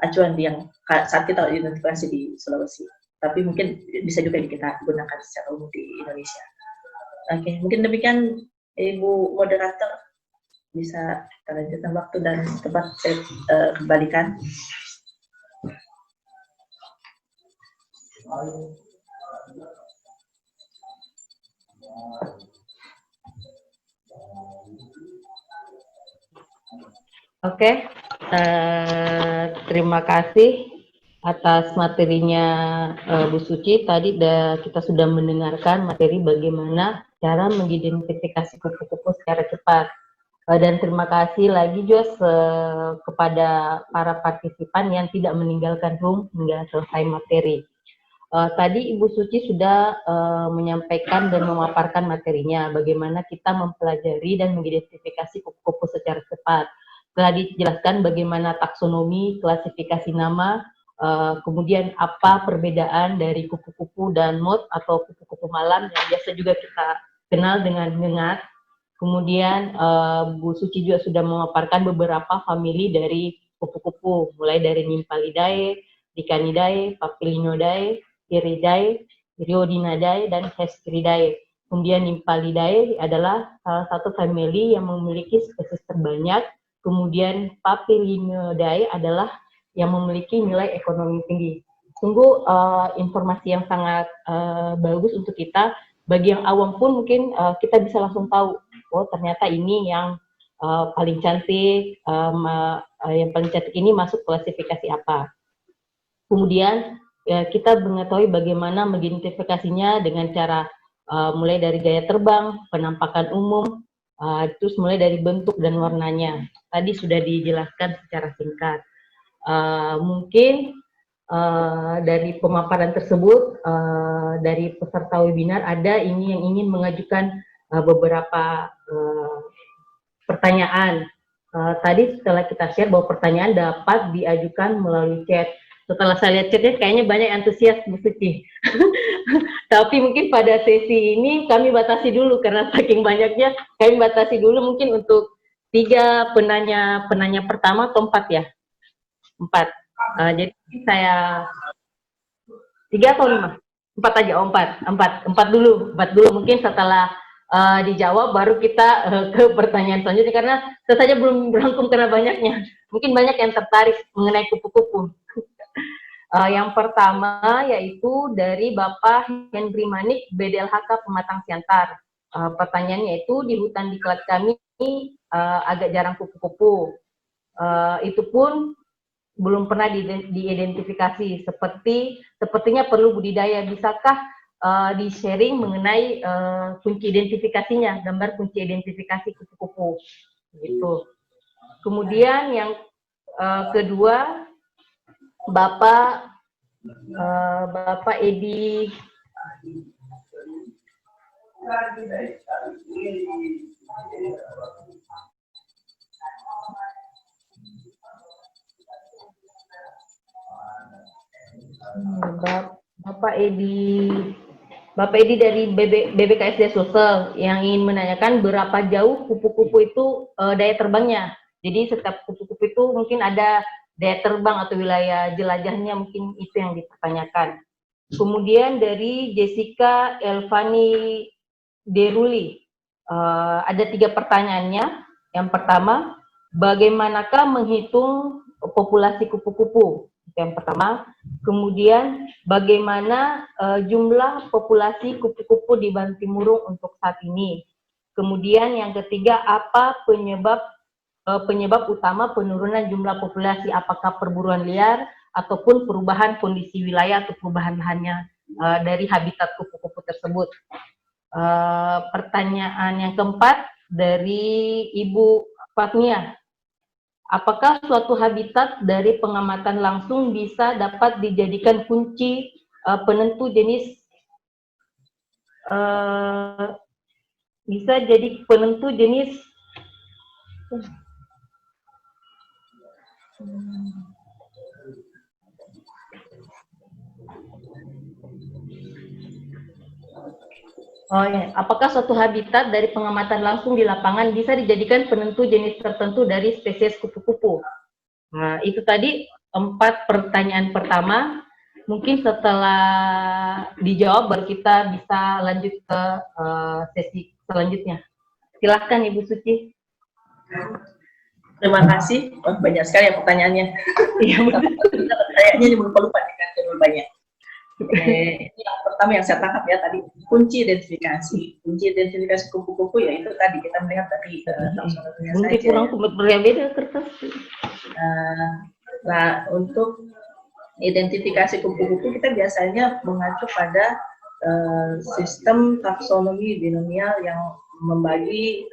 acuan yang saat kita identifikasi di Sulawesi. Tapi mungkin bisa juga kita gunakan secara umum di Indonesia. Oke, mungkin demikian Ibu Moderator, bisa kita lanjutkan waktu dan tempat saya kembalikan. Oke, terima kasih atas materinya Bu Suci. Tadi kita sudah mendengarkan materi bagaimana cara mengidentifikasi kupu-kupu secara cepat. Dan terima kasih lagi Jos kepada para partisipan yang tidak meninggalkan room hingga selesai materi. Tadi Ibu Suci sudah menyampaikan dan memaparkan materinya, bagaimana kita mempelajari dan mengidentifikasi kupu-kupu secara cepat. Telah dijelaskan bagaimana taksonomi, klasifikasi nama, kemudian apa perbedaan dari kupu-kupu dan moth atau kupu-kupu malam yang biasa juga kita kenal dengan ngengat. Kemudian Bu Suci juga sudah memaparkan beberapa famili dari kupu-kupu, mulai dari Nymphalidae, Licanidae, Papilioidae, Iridae, Iriodinidae, dan Hesperidae. Kemudian Nymphalidae adalah salah satu famili yang memiliki spesies terbanyak. Kemudian Papilioidae adalah yang memiliki nilai ekonomi tinggi. Sungguh informasi yang sangat bagus untuk kita. Bagi yang awam pun mungkin kita bisa langsung tahu, oh ternyata ini yang paling cantik, yang paling cantik ini masuk klasifikasi apa. Kemudian kita mengetahui bagaimana mengidentifikasinya dengan cara mulai dari gaya terbang, penampakan umum, terus mulai dari bentuk dan warnanya. Tadi sudah dijelaskan secara singkat. Mungkin dari pemaparan tersebut, dari peserta webinar ada ini yang ingin mengajukan beberapa pertanyaan. Tadi setelah kita share bahwa pertanyaan dapat diajukan melalui chat. Setelah saya lihat chatnya kayaknya banyak antusias Bu Suci. Tapi mungkin pada sesi ini kami batasi dulu karena saking banyaknya, kami batasi dulu mungkin untuk 3 penanya pertama atau 4 ya? 4. Jadi saya 3 atau 5? 4 aja, 4 dulu mungkin setelah dijawab baru kita ke pertanyaan selanjutnya, karena saya saja belum berangkum karena banyaknya. Mungkin banyak yang tertarik mengenai kupu-kupu. Yang pertama yaitu dari Bapak Henry Manik, BDLHK Pematang Siantar. Pertanyaannya itu, di hutan diklat kami agak jarang kupu-kupu. Itu pun belum pernah diidentifikasi. Sepertinya perlu budidaya. Bisakah di-sharing mengenai kunci identifikasinya, gambar kunci identifikasi kupu-kupu? Gitu. Kemudian yang kedua, Bapak Edi Bapak Edi, Bapak Edi dari BBKSD Sulsel yang ingin menanyakan berapa jauh kupu-kupu itu daya terbangnya. Jadi setiap kupu-kupu itu mungkin ada daya terbang atau wilayah jelajahnya, mungkin itu yang dipertanyakan. Kemudian dari Jessica Elvani Deruli, ada 3 pertanyaannya. Yang pertama, bagaimanakah menghitung populasi kupu-kupu? Yang pertama. Kemudian, bagaimana jumlah populasi kupu-kupu di Bantimurung untuk saat ini? Kemudian yang ketiga, apa penyebab utama penurunan jumlah populasi? Apakah perburuan liar ataupun perubahan kondisi wilayah atau perubahan lahannya dari habitat kupu-kupu tersebut? Pertanyaan yang keempat dari Ibu Fatmia, apakah suatu habitat dari pengamatan langsung bisa dapat dijadikan kunci penentu jenis bisa jadi penentu jenis apakah suatu habitat dari pengamatan langsung di lapangan bisa dijadikan penentu jenis tertentu dari spesies kupu-kupu? Nah, itu tadi 4 pertanyaan pertama. Mungkin setelah dijawab baru kita bisa lanjut ke sesi selanjutnya. Silahkan Ibu Suci. Terima kasih. Oh, banyak sekali ya pertanyaannya. Iya, kayaknya lupa-lupa dengan terlalu banyak. Ini yang pertama yang saya tangkap ya tadi, kunci identifikasi. Kunci identifikasi kupu-kupu ya itu tadi kita melihat dari taksonominya saja. Mungkin kurang berbeda kertas. Nah, untuk identifikasi kupu-kupu kita biasanya mengacu pada sistem taksonomi binomial yang membagi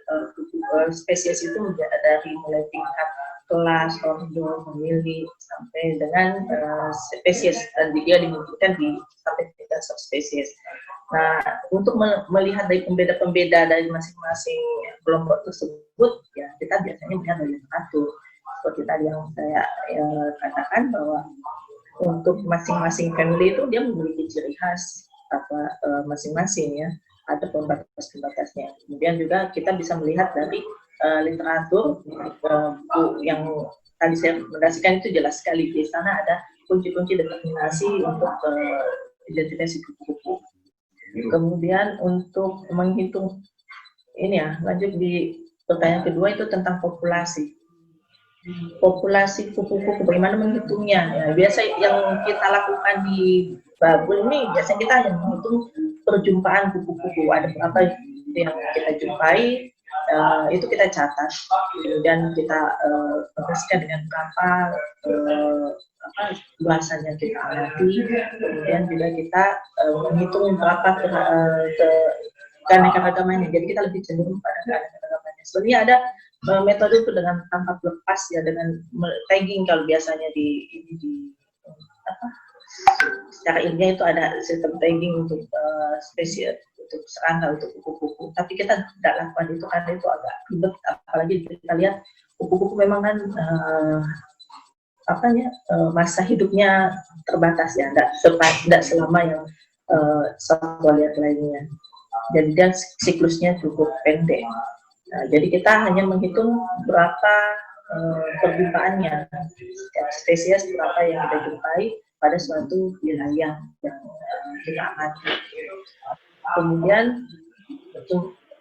spesies itu dari mulai tingkat kelas, ordo, famili sampai dengan spesies, dan dia dimungkinkan sampai tingkat subspesies. Nah, untuk melihat dari pembeda-pembeda dari masing-masing kelompok tersebut, ya kita biasanya melihat dari literatur. Seperti tadi yang saya katakan bahwa untuk masing-masing family itu dia memiliki ciri khas masing-masing ya, ada pembatas-pembatasnya. Kemudian juga kita bisa melihat dari literatur yang tadi saya rekomendasikan itu jelas sekali di sana ada kunci-kunci determinasi untuk identifikasi kupu-kupu. Kemudian untuk menghitung ini ya, lanjut di pertanyaan kedua itu tentang populasi. Populasi kupu-kupu bagaimana menghitungnya? Ya, biasa yang kita lakukan di Babul ini biasanya kita hanya menghitung perjumpaan kupu-kupu, ada berapa yang kita jumpai. Itu kita catat, kemudian kita progresikan dengan berapa luasannya kita amati, kemudian juga kita menghitung berapa keanekaragamannya. Jadi kita lebih cenderung pada keanekaragamannya. Sebenarnya ada metode itu dengan tangkap lepas ya, dengan tagging kalau biasanya secara ilmiah itu ada sistem tagging untuk spesies, untuk serangga, untuk kupu-kupu. Tapi kita tidak lakukan itu karena itu agak ribet, apalagi kita lihat kupu-kupu memang kan masa hidupnya terbatas ya, tidak selama yang satwa liar lainnya. Jadi dia siklusnya cukup pendek. Nah, jadi kita hanya menghitung berapa perjumpaannya, setiap spesies berapa yang kita jumpai pada suatu wilayah yang kita amati. Kemudian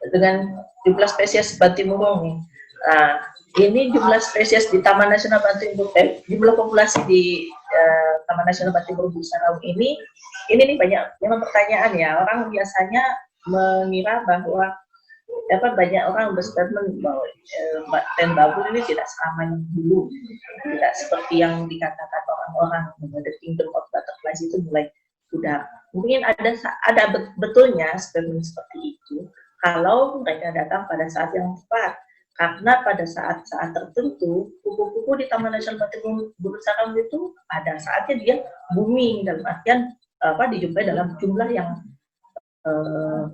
dengan jumlah spesies Bantimurung nih. Nah, ini jumlah spesies di Taman Nasional Bantimurung, jumlah populasi di Taman Nasional Bantimurung Busaraung ini nih banyak memang pertanyaan ya. Orang biasanya mengira bahwa banyak orang berstatement bahwa ten Babul ini tidak seramai dulu, tidak seperti yang dikatakan orang-orang bahwa the kingdom of butterflies itu mulai sudah. Mungkin ada betulnya statement seperti itu kalau mereka datang pada saat yang tepat, karena pada saat-saat tertentu kupu-kupu di Taman Nasional Bantimurung Busaraung itu pada saatnya dia booming, dalam artian dijumpai dalam jumlah yang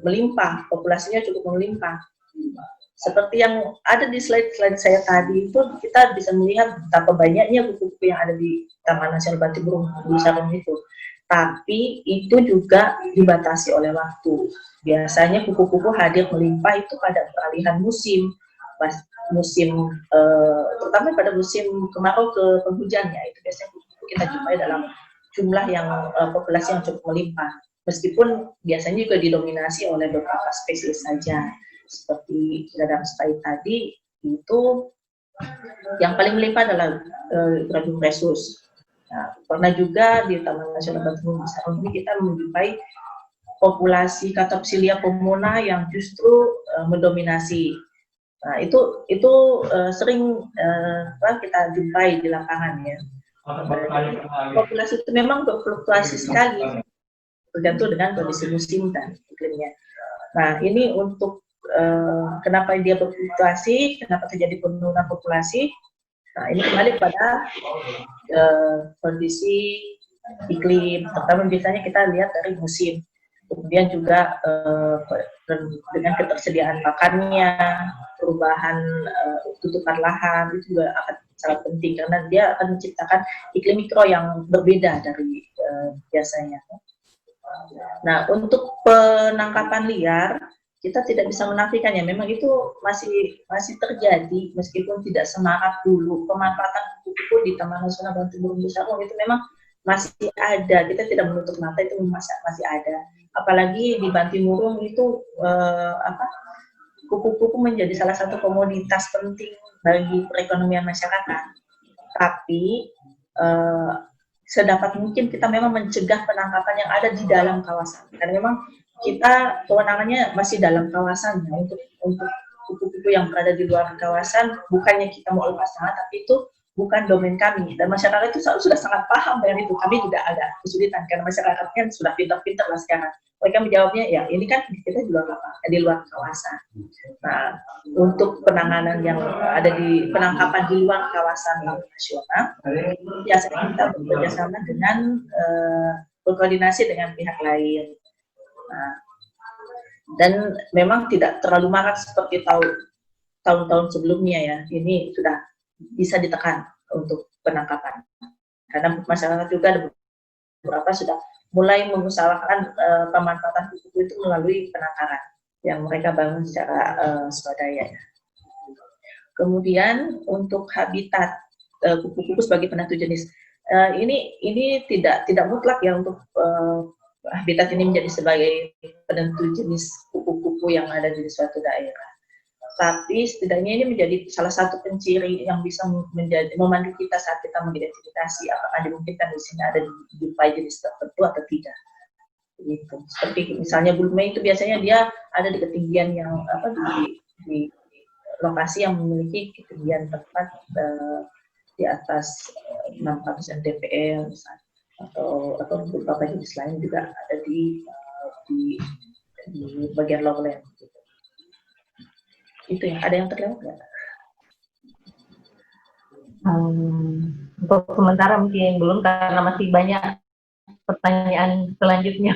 melimpah, populasinya cukup melimpah. seperti yang ada di slide-slide saya tadi itu, kita bisa melihat betapa banyaknya kupu-kupu yang ada di Taman Nasional Bantimurung Bulu Sarung itu. Tapi itu juga dibatasi oleh waktu. Biasanya kupu-kupu hadir melimpah itu pada peralihan musim, terutama pada musim kemarau ke penghujan ya, itu biasanya kupu-kupu kita jumpai dalam jumlah yang populasi yang cukup melimpah. Meskipun biasanya juga didominasi oleh beberapa spesies saja. Seperti gadang spai tadi, itu yang paling melimpah adalah Gradium rhesus. Nah, pernah juga di Taman Nasional Bantimurung Bulu Sarung ini kita menjumpai populasi Catopsilia pomona yang justru mendominasi. Nah, itu sering kita jumpai di lapangan ya. Populasi itu memang berfluktuasi sekali, tergantung dengan kondisi musim dan iklimnya. Nah, ini untuk kenapa dia berfluktuasi, kenapa terjadi penurunan populasi. Nah, ini kembali pada kondisi iklim, terutama biasanya kita lihat dari musim. Kemudian juga dengan ketersediaan pakannya, perubahan tutupan lahan, itu juga akan sangat penting, karena dia akan menciptakan iklim mikro yang berbeda dari biasanya. Nah, untuk penangkapan liar, kita tidak bisa menafikan ya, memang itu masih terjadi meskipun tidak semarak dulu. Pemanfaatan kupu-kupu di Taman Nasional Bantimurung Bulu Sarung itu memang masih ada, kita tidak menutup mata, itu masih ada. Apalagi di Bantimurung itu kupu-kupu menjadi salah satu komoditas penting bagi perekonomian masyarakat. Tapi sedapat mungkin kita memang mencegah penangkapan yang ada di dalam kawasan, karena memang kita kewenangannya masih dalam kawasan ya. Untuk kupu-kupu yang berada di luar kawasan, bukannya kita mau lepas tangan, tapi itu bukan domain kami, dan masyarakat itu sudah sangat paham dengan itu. Kami juga ada kesulitan karena masyarakatnya sudah pintar-pintar lah sekarang. Mereka menjawabnya, ya ini kan kita di luar kawasan. Nah, untuk penanganan yang ada di penangkapan di luar kawasan nasional, biasanya kita bekerjasama dengan berkoordinasi dengan pihak lain. Nah, dan memang tidak terlalu marak seperti tahun-tahun sebelumnya ya. Ini sudah bisa ditekan untuk penangkapan, karena masyarakat juga ada beberapa sudah mulai mengusahakan pemanfaatan kupu-kupu itu melalui penangkaran yang mereka bangun secara swadaya. Kemudian untuk habitat kupu-kupu sebagai penentu jenis, ini tidak mutlak ya untuk habitat ini menjadi sebagai penentu jenis kupu-kupu yang ada di suatu daerah. Tapi setidaknya ini menjadi salah satu penciri yang bisa memandu kita saat kita mengidentifikasi apakah dimungkinkan di sini ada dijumpai jenis tertentu atau tidak. Gitu. Seperti misalnya bulu mei itu biasanya dia ada di ketinggian yang di lokasi yang memiliki ketinggian tepat di atas 600 mdpl misalnya, atau beberapa jenis lain juga ada di bagian lowland. Gitu. Itu yang ada yang terlewat nggak? Untuk sementara mungkin belum, karena masih banyak pertanyaan selanjutnya.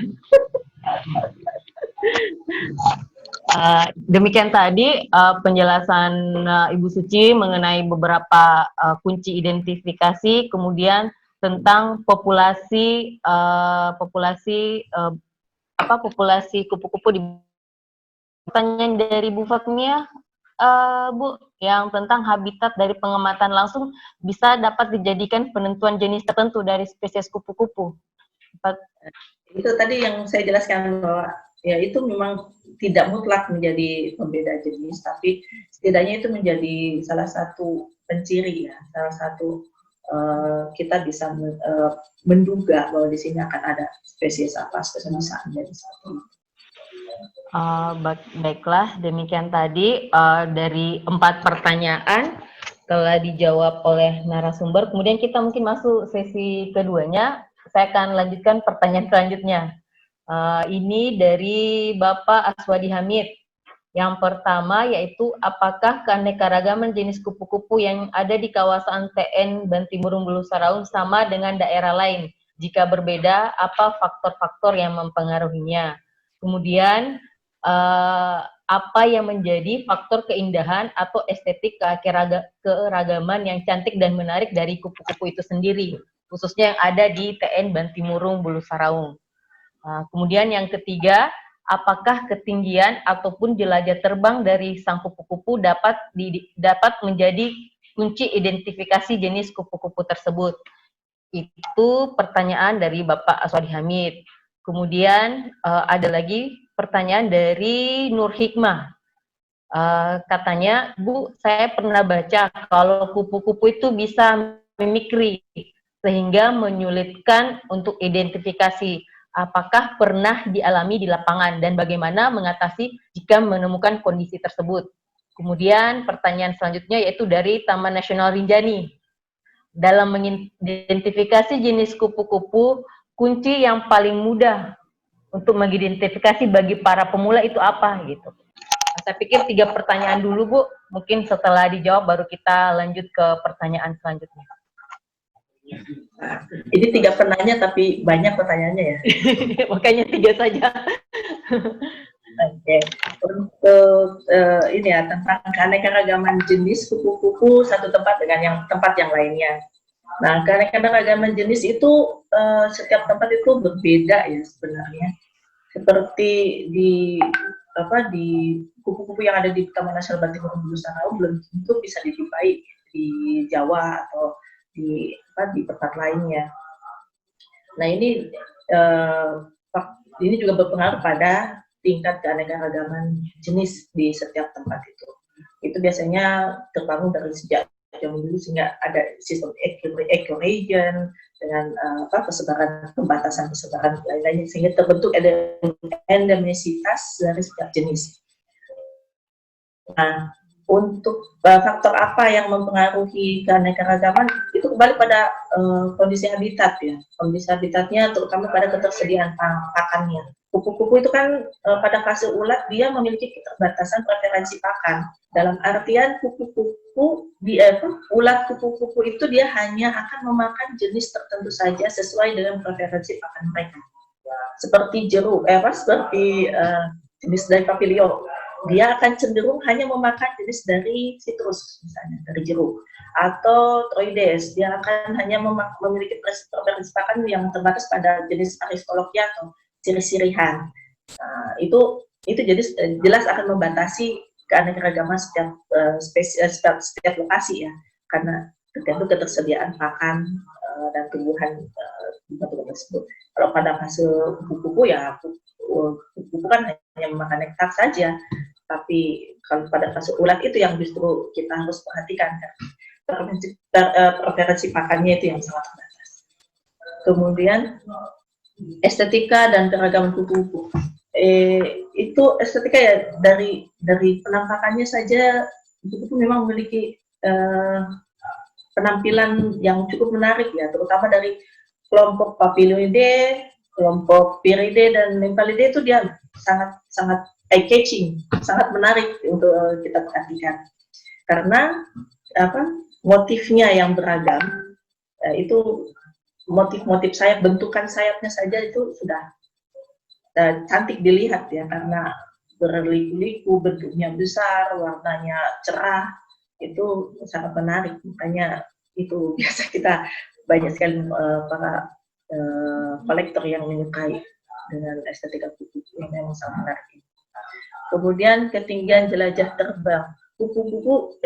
Demikian tadi penjelasan Ibu Suci mengenai beberapa kunci identifikasi, kemudian tentang populasi kupu-kupu di. Pertanyaan dari Bu Fatmia, Bu, yang tentang habitat dari pengamatan langsung bisa dapat dijadikan penentuan jenis tertentu dari spesies kupu-kupu. Itu tadi yang saya jelaskan bahwa ya itu memang tidak mutlak menjadi pembeda jenis, tapi setidaknya itu menjadi salah satu penciri ya, salah satu kita bisa menduga bahwa di sini akan ada spesies apa, spesies bisa menjadi seperti itu. Baiklah, demikian tadi dari 4 pertanyaan telah dijawab oleh narasumber. Kemudian kita mungkin masuk sesi keduanya. Saya akan lanjutkan pertanyaan selanjutnya. Ini dari Bapak Aswadi Hamid. Yang pertama yaitu, apakah keanekaragaman jenis kupu-kupu yang ada di kawasan TN Bantimurung Bulu Sarung sama dengan daerah lain? Jika berbeda, apa faktor-faktor yang mempengaruhinya? Kemudian apa yang menjadi faktor keindahan atau estetik keragaman yang cantik dan menarik dari kupu-kupu itu sendiri, khususnya yang ada di TN Bantimurung Bulu Saraung. Kemudian yang ketiga, apakah ketinggian ataupun jelajah terbang dari sang kupu-kupu dapat menjadi kunci identifikasi jenis kupu-kupu tersebut? Itu pertanyaan dari Bapak Aswadi Hamid. Kemudian ada lagi pertanyaan dari Nur Hikmah. Katanya, Bu, saya pernah baca kalau kupu-kupu itu bisa mimikri sehingga menyulitkan untuk identifikasi. Apakah pernah dialami di lapangan dan bagaimana mengatasi jika menemukan kondisi tersebut? Kemudian pertanyaan selanjutnya yaitu dari Taman Nasional Rinjani. Dalam mengidentifikasi jenis kupu-kupu, kunci yang paling mudah untuk mengidentifikasi bagi para pemula itu apa gitu. Saya pikir 3 pertanyaan dulu, Bu. Mungkin setelah dijawab baru kita lanjut ke pertanyaan selanjutnya. Ini 3 penanya tapi banyak pertanyaannya ya. Makanya 3 saja. Oke. Untuk ini ya tentang keanekaragaman jenis kupu-kupu satu tempat dengan tempat yang lainnya. Nah, keanekaragaman jenis itu setiap tempat itu berbeda ya sebenarnya. Seperti di kupu-kupu yang ada di Taman Nasional Bantimurung Bulu Saraung belum tentu bisa dijumpai di Jawa atau di tempat lainnya. Nah, ini juga berpengaruh pada tingkat keanekaragaman jenis di setiap tempat itu. Itu biasanya terbangun dari sejak zaman dulu sehingga ada sistem ecoregion dengan pembatasan persebaran lain-lainnya sehingga terbentuk ada endemisitas dari setiap jenis. Nah, untuk faktor apa yang mempengaruhi keanekaragaman itu kembali pada kondisi habitat ya. Kondisi habitatnya terutama pada ketersediaan pakannya. Kupu-kupu itu kan pada fase ulat dia memiliki keterbatasan preferensi pakan. Dalam artian ulat kupu-kupu itu dia hanya akan memakan jenis tertentu saja sesuai dengan preferensi pakan mereka. Seperti jeruk, jenis dari papilio. Dia akan cenderung hanya memakan jenis dari sitrus, misalnya dari jeruk, atau troides, dia akan hanya memiliki preferensi pakan yang terbatas pada jenis Aristolochia atau sirih-sirihan. Nah, itu jadi jelas akan membatasi keanekaragaman setiap lokasi ya, karena tergantung ketersediaan pakan dan tumbuhan di batu tersebut. Kalau pada fase kupu-kupu ya kupu-kupu kan hanya memakan nektar saja. Tapi kalau pada fase ulat itu yang justru kita harus perhatikan kan, preferensi pakannya itu yang sangat terbatas. Kemudian estetika dan keragaman kupu-kupu. Itu estetika ya dari penampakannya saja kupu-kupu memang memiliki penampilan yang cukup menarik ya, terutama dari kelompok Papilioidae, kelompok Piridae dan Nymphalidae itu dia sangat eye-catching, sangat menarik untuk kita perhatikan. Karena motifnya yang beragam, itu motif-motif sayap, bentukan sayapnya saja itu sudah cantik dilihat ya, karena berliku-liku, bentuknya besar, warnanya cerah, itu sangat menarik. Makanya itu biasa kita banyak sekali para kolektor yang menyukai dengan estetika kupu-kupu yang memang sangat menarik. Kemudian ketinggian jelajah terbang. Kupu-kupu,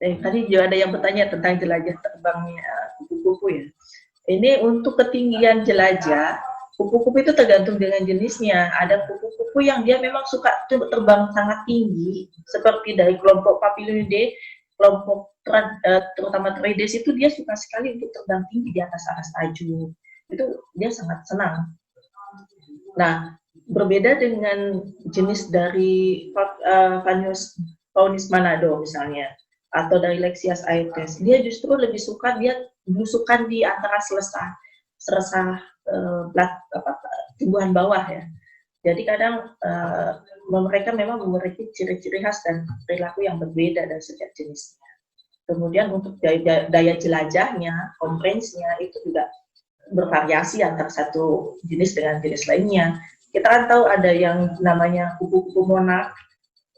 tadi juga ada yang bertanya tentang jelajah terbangnya kupu-kupu ya. Ini untuk ketinggian jelajah, kupu-kupu itu tergantung dengan jenisnya. Ada kupu-kupu yang dia memang suka terbang sangat tinggi, seperti dari kelompok Papilioidae, kelompok terutama Troides itu dia suka sekali untuk terbang tinggi di atas salju. Itu dia sangat senang. Nah, berbeda dengan jenis dari Faunus manado misalnya, atau dari Lexias aetes, dia justru lebih suka dia belusukan di antara seresah tumbuhan bawah ya. Jadi kadang mereka memang memiliki ciri-ciri khas dan perilaku yang berbeda dari setiap jenisnya. Kemudian untuk daya jelajahnya, komprehensnya itu juga bervariasi antara satu jenis dengan jenis lainnya. Kita kan tahu ada yang namanya kupu-kupu monark,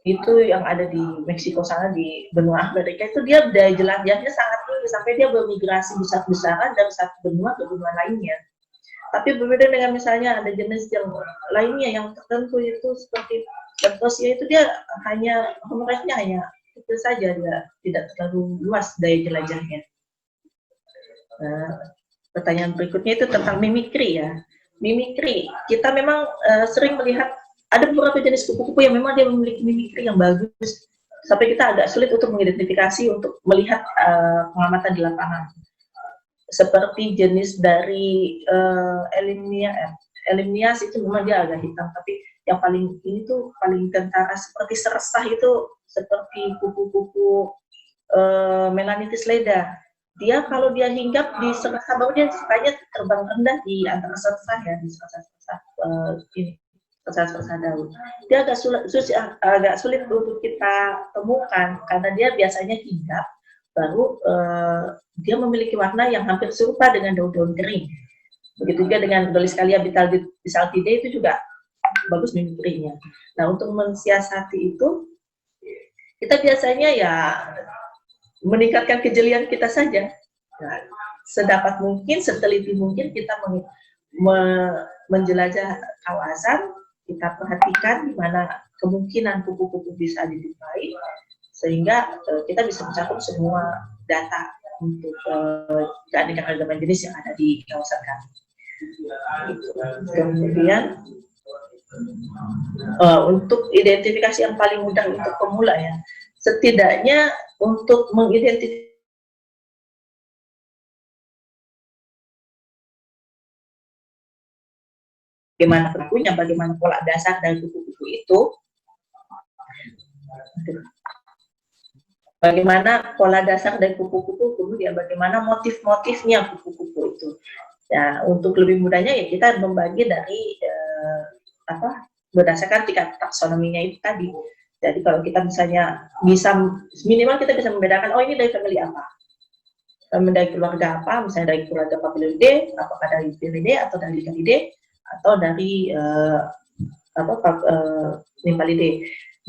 itu yang ada di Meksiko sana, di benua Amerika, itu dia daya jelajahnya sangat tinggi sampai dia bermigrasi besar-besaran dari satu benua ke benua lainnya. Tapi berbeda dengan misalnya ada jenis yang lainnya yang tertentu itu seperti Leptosia, itu dia hanya homoreknya hanya itu saja, dia tidak terlalu luas daya jelajahnya. Pertanyaan berikutnya itu tentang mimikri ya. Mimikri, kita memang sering melihat ada beberapa jenis kupu-kupu yang memang dia memiliki mimikri yang bagus, sampai kita agak sulit untuk mengidentifikasi, untuk melihat pengamatan di lapangan. Seperti jenis dari Elimnias itu memang dia agak hitam, tapi yang paling ini tuh paling kentara seperti seresah itu seperti kupu-kupu Melanitis leda. Dia kalau dia hinggap di seresah baru dia sukanya terbang rendah di antara seresah ya, di seresah ini seresah daun. Dia agak sulit untuk kita temukan karena dia biasanya hinggap baru dia memiliki warna yang hampir serupa dengan daun-daun kering. Begitu juga dengan Dolischallia bisaltide itu juga bagus mimikrinya. Nah, untuk mensiasati itu kita biasanya ya meningkatkan kejelian kita saja. Nah, sedapat mungkin, seteliti mungkin kita menjelajah kawasan, kita perhatikan di mana kemungkinan kupu-kupu bisa dijumpai, sehingga kita bisa mencakup semua data untuk keanekaragaman jenis yang ada di kawasan kami. Kemudian untuk identifikasi yang paling mudah untuk pemula ya, setidaknya untuk mengidentifikasi bagaimana bentuknya, bagaimana pola dasar dari kupu-kupu itu, bagaimana pola dasar dari kupu-kupu, kemudian bagaimana motif-motifnya kupu-kupu itu. Nah, untuk lebih mudahnya ya kita membagi dari berdasarkan tingkat taksonominya itu tadi. Jadi kalau kita misalnya bisa minimal kita bisa membedakan, oh ini dari family apa, dari keluarga apa, misalnya dari keluarga Papiliidae, apakah dari Viridae atau dari Canidae atau dari Nymphalidae.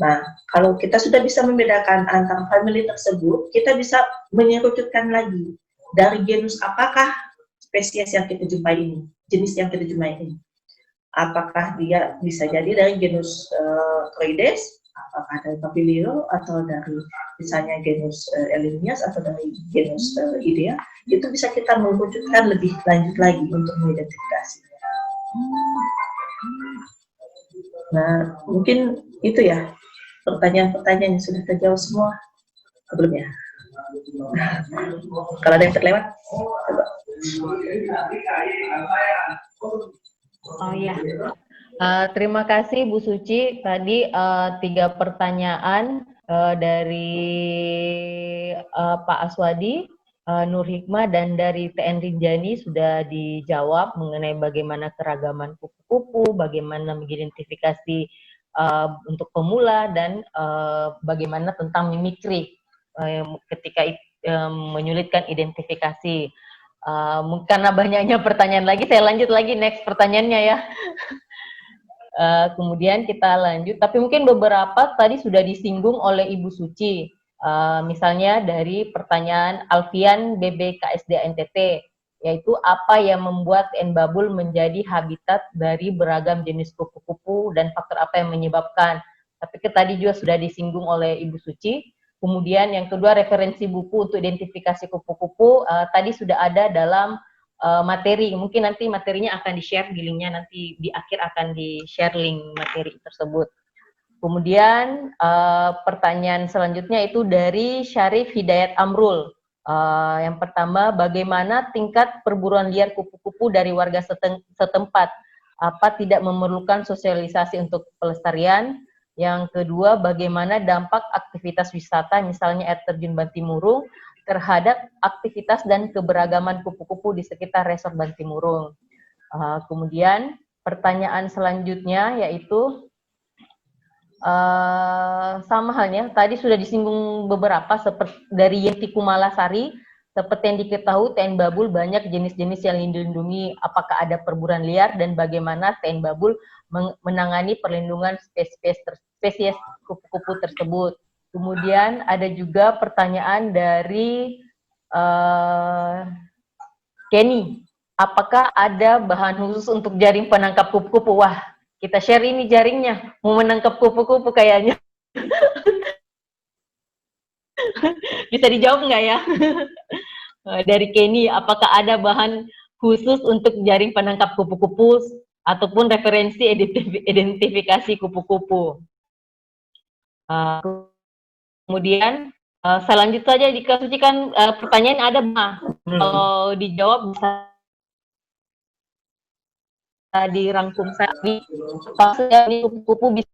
Nah, kalau kita sudah bisa membedakan antara family tersebut, kita bisa menyerucutkan lagi dari genus apakah spesies yang kita jumpai ini, jenis yang kita jumpai ini. Apakah dia bisa jadi dari genus Chloides, apakah dari Papilio, atau dari misalnya genus Elimnias, atau dari genus Idea, itu bisa kita mengerucutkan lebih lanjut lagi untuk mengidentifikasi. Nah, mungkin itu ya pertanyaan-pertanyaan yang sudah terjawab semua sebelumnya. Kalau ada yang terlewat, coba. Oh iya. Terima kasih Bu Suci. Tadi 3 pertanyaan dari Pak Aswadi, Nur Hikmah, dan dari TN Rinjani sudah dijawab mengenai bagaimana keragaman kupu-kupu, bagaimana mengidentifikasi untuk pemula, dan bagaimana tentang mimikri ketika menyulitkan identifikasi. Karena banyaknya pertanyaan lagi, saya lanjut lagi next pertanyaannya ya. Kemudian kita lanjut, tapi mungkin beberapa tadi sudah disinggung oleh Ibu Suci. Misalnya dari pertanyaan Alfian BBKSD NTT, yaitu apa yang membuat Enbabul menjadi habitat dari beragam jenis kupu-kupu dan faktor apa yang menyebabkan. Tapi tadi juga sudah disinggung oleh Ibu Suci. Kemudian yang kedua, referensi buku untuk identifikasi kupu-kupu tadi sudah ada dalam materi. Mungkin nanti materinya akan di-share di linknya, nanti di akhir akan di-share link materi tersebut. Kemudian pertanyaan selanjutnya itu dari Syarif Hidayat Amrul. Yang pertama, bagaimana tingkat perburuan liar kupu-kupu dari warga setempat? Apa tidak memerlukan sosialisasi untuk pelestarian? Yang kedua, bagaimana dampak aktivitas wisata, misalnya air terjun Bantimurung, terhadap aktivitas dan keberagaman kupu-kupu di sekitar resort Bantimurung? Kemudian, pertanyaan selanjutnya yaitu, sama halnya, tadi sudah disinggung beberapa, seperti dari Yeti Kumalasari, Seperti yang diketahui, TN Babul banyak jenis-jenis yang dilindungi. Apakah ada perburuan liar dan bagaimana TN Babul menangani perlindungan spesies kupu-kupu tersebut? Kemudian ada juga pertanyaan dari Kenny. Apakah ada bahan khusus untuk jaring penangkap kupu-kupu? Wah, kita share ini jaringnya. Mau menangkap kupu-kupu kayaknya. Bisa dijawab nggak ya? Dari Kenny, apakah ada bahan khusus untuk jaring penangkap kupu-kupu ataupun referensi identifikasi kupu-kupu? Kemudian selanjutnya saja dikasihkan pertanyaan ada mah. Kalau dijawab bisa dirangkum tadi. Kupu-kupu bisa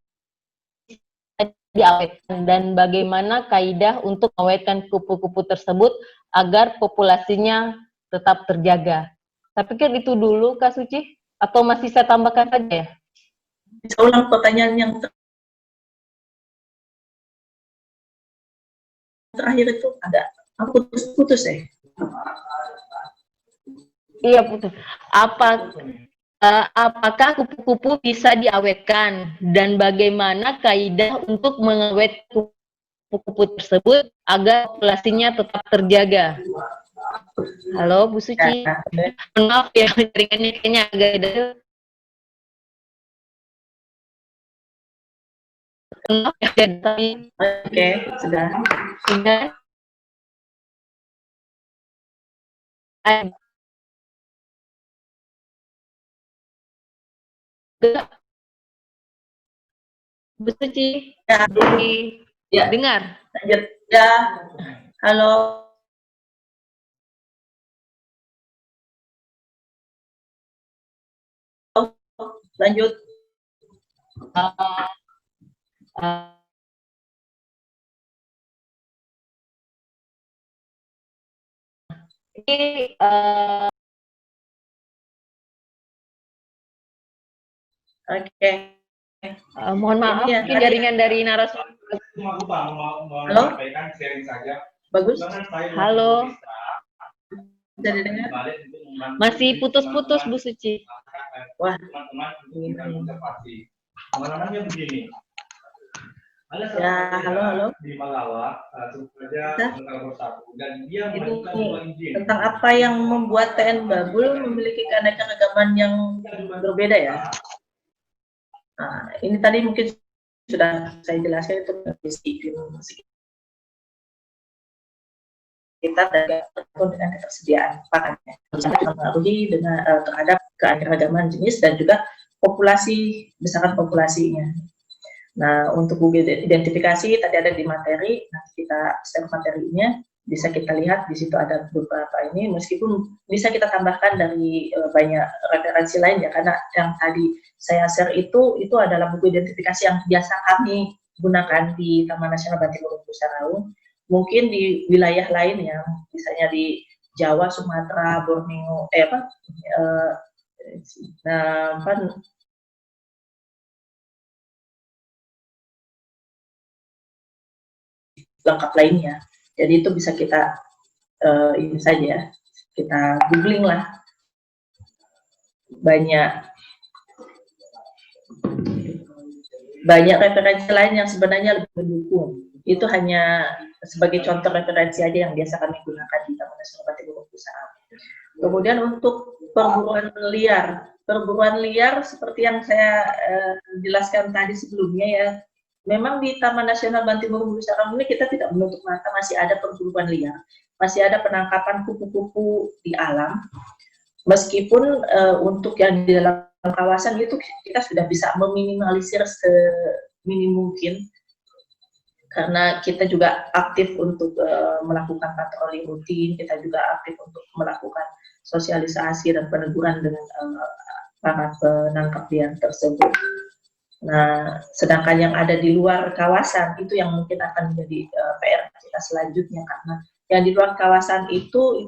diawetkan dan bagaimana kaidah untuk mengawetkan kupu-kupu tersebut agar populasinya tetap terjaga. Saya pikir itu dulu, Kak Suci, atau masih saya tambahkan saja ya? Bisa ulang pertanyaan yang terakhir itu ada putus ya? Iya putus. Apakah kupu-kupu bisa diawetkan dan bagaimana kaidah untuk mengawet kupu-kupu tersebut agar populasinya tetap terjaga? Halo Bu Suci, maaf ya jaringannya kayaknya agak ada. Maaf ya, tapi Oke, sudah. Bu Suci, Ya, dengar? lanjut. Ya, halo. Lanjut. Ini Oke. mohon maaf, Ini ya, mungkin jaringan dari narasumber. Halo? Bagus? Halo, Bisa didengar? masih putus-putus Bu Suci. Wah. Pengalamannya begini. Ada Ya, halo. Di Malawa, saja dan dia mengajukan sebuah izin. Tentang apa yang membuat TN Babul memiliki keanekaragaman yang berbeda ya? Nah, ini tadi mungkin sudah saya jelaskan itu kita dengan ketersediaan pakannya bisa mempengaruhi dengan terhadap keanekaragaman jenis dan juga populasi, besaran populasinya. Nah, untuk Google identifikasi tadi ada di materi, nanti kita share materinya, bisa kita lihat di situ ada beberapa ini, meskipun bisa kita tambahkan dari banyak referensi lain ya, karena yang tadi saya share itu adalah buku identifikasi yang biasa kami gunakan di Taman Nasional Bantimurung Nusa Raung. Mungkin di wilayah lain ya, misalnya di Jawa, Sumatera, Borneo, lengkap lainnya. Jadi itu bisa kita ini saja, kita googling lah. Banyak referensi lain yang sebenarnya lebih mendukung. Itu hanya sebagai contoh referensi aja yang biasa kami gunakan di Taman Nasional Bantimurung Nusa Raung. Kemudian untuk perburuan liar seperti yang saya jelaskan tadi sebelumnya ya, memang di Taman Nasional Bantimurung Nusa Raung ini kita tidak menutup mata masih ada perburuan liar, masih ada penangkapan kupu-kupu di alam. Meskipun untuk yang di dalam kawasan itu kita sudah bisa meminimalisir seminim mungkin, karena kita juga aktif untuk melakukan patroli rutin, kita juga aktif untuk melakukan sosialisasi dan peneguran dengan para penangkap liar tersebut. Nah, sedangkan yang ada di luar kawasan itu yang mungkin akan menjadi PR kita selanjutnya, karena yang di luar kawasan itu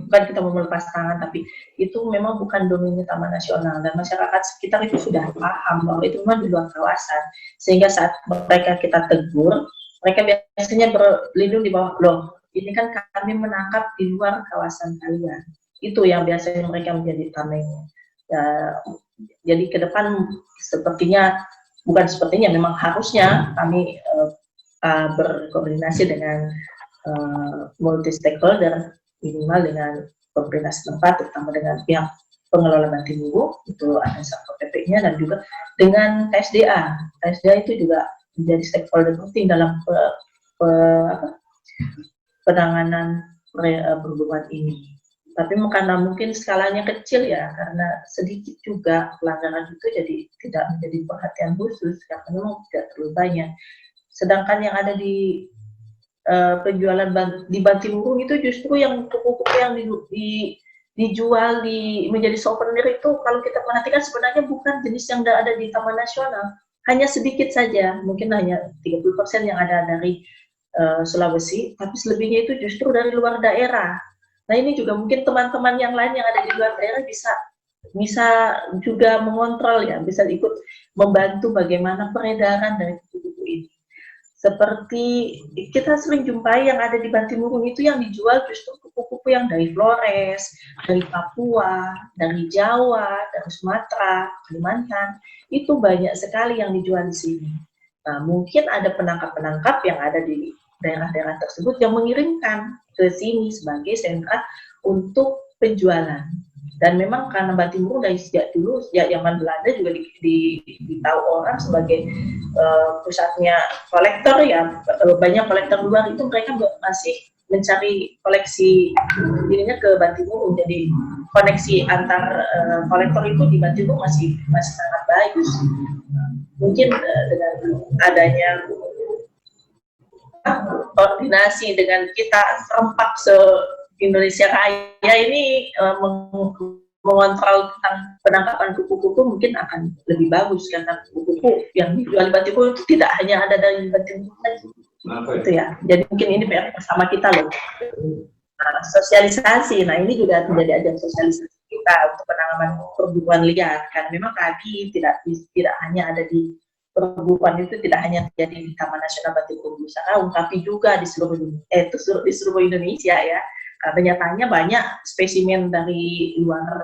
bukan kita mau melepas tangan, tapi itu memang bukan domain Taman Nasional, dan masyarakat sekitar itu sudah paham bahwa itu memang di luar kawasan, sehingga saat mereka kita tegur, mereka biasanya berlindung di bawah, loh ini kan kami menangkap di luar kawasan kalian. Itu yang biasanya mereka menjadi tamengnya. Ya, jadi ke depan sepertinya, bukan sepertinya, memang harusnya kami berkoordinasi dengan multi stakeholder, minimal dengan pemerintah setempat, terutama dengan pihak pengelola Bantimurung, itu ada Satpol PP-nya, dan juga dengan KSDA. KSDA itu juga menjadi stakeholder penting dalam penanganan perhubungan ini. Tapi karena mungkin skalanya kecil ya, karena sedikit juga pelanggaran itu, jadi tidak menjadi perhatian khusus karena memang tidak terlalu banyak. Sedangkan yang ada di penjualan di Bantimurung itu justru yang kupu-kupu yang dijual menjadi souvenir itu, kalau kita perhatikan sebenarnya bukan jenis yang ada di Taman Nasional, hanya sedikit saja, mungkin hanya 30% yang ada dari Sulawesi, tapi selebihnya itu justru dari luar daerah. Nah ini juga mungkin teman-teman yang lain yang ada di luar daerah bisa juga mengontrol ya, bisa ikut membantu bagaimana peredaran dari kupu-kupu ini. Seperti kita sering jumpai yang ada di Bantimurung itu yang dijual justru kupu-kupu yang dari Flores, dari Papua, dari Jawa, dari Sumatera, Kalimantan, itu banyak sekali yang dijual di sini. Nah, mungkin ada penangkap-penangkap yang ada di daerah-daerah tersebut yang mengirimkan ke sini sebagai sentra untuk penjualan. Dan memang karena Bantimurung dari sejak dulu, sejak zaman Belanda juga ditahu orang sebagai pusatnya kolektor ya, banyak kolektor luar itu mereka masih mencari koleksi dirinya ke Bantimurung. Jadi koneksi antar kolektor itu di Bantimurung masih sangat baik. Mungkin dengan adanya koordinasi dengan kita serempak se-Indonesia Raya ini mengontrol tentang penangkapan kupu-kupu mungkin akan lebih bagus, karena kupu-kupu yang dijual di Bantimurung itu tidak hanya ada dari Bantimurung saja. Itu ya. Jadi mungkin ini PR bersama kita loh. Nah, sosialisasi, nah ini juga menjadi ajang sosialisasi kita untuk penanganan perburuan liar. Kan memang tadi tidak hanya ada di perburuan itu, tidak hanya terjadi di Taman Nasional Bantimurung Nusa Raung, tapi juga di seluruh Indonesia ya. Karena nyatanya banyak spesimen dari luar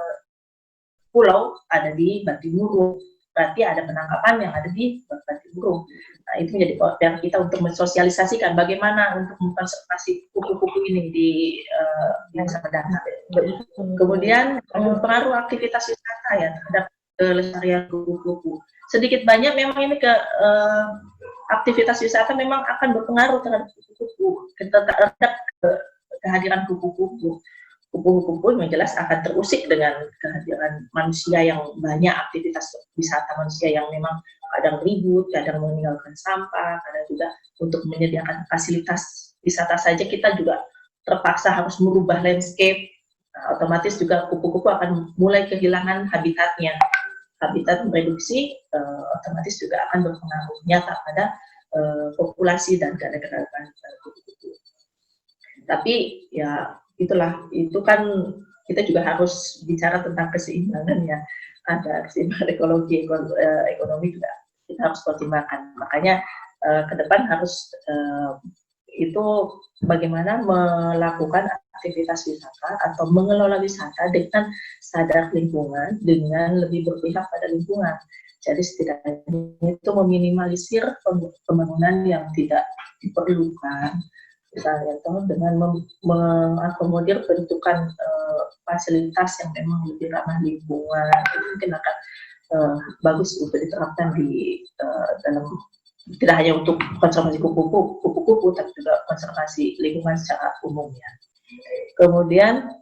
pulau ada di Bantimurung. Berarti ada penangkapan yang ada di Bantimurung. Nah, itu menjadi PR kita untuk mensosialisasikan bagaimana untuk mengonservasi kupu-kupu ini di masa mendatang. Kemudian pengaruh aktivitas wisata ya terhadap kelestarian kupu-kupu. Sedikit banyak memang ini aktivitas wisata memang akan berpengaruh terhadap kupu-kupu, terhadap kehadiran kupu-kupu. Kupu-kupu yang jelas akan terusik dengan kehadiran manusia yang banyak, aktivitas wisata manusia yang memang kadang ribut, kadang meninggalkan sampah, kadang juga untuk menyediakan fasilitas wisata saja kita juga terpaksa harus merubah landscape. Nah, otomatis juga kupu-kupu akan mulai kehilangan habitatnya. Habitat reduksi otomatis juga akan berpengaruh nyata pada populasi dan keanekaragaman kupu-kupu. Tapi ya itulah, itu kan kita juga harus bicara tentang keseimbangan ya, ada keseimbangan ekologi, ekonomi juga kita harus pertimbangkan. Makanya ke depan harus itu bagaimana melakukan aktivitas wisata atau mengelola wisata dengan sadar lingkungan, dengan lebih berpihak pada lingkungan. Jadi setidaknya itu meminimalisir pembangunan yang tidak diperlukan, misalnya dengan mengakomodir bentukan fasilitas yang memang lebih ramah lingkungan. Itu mungkin akan bagus untuk diterapkan di dalam, tidak hanya untuk konservasi kupu-kupu, tapi juga konservasi lingkungan secara umumnya. Kemudian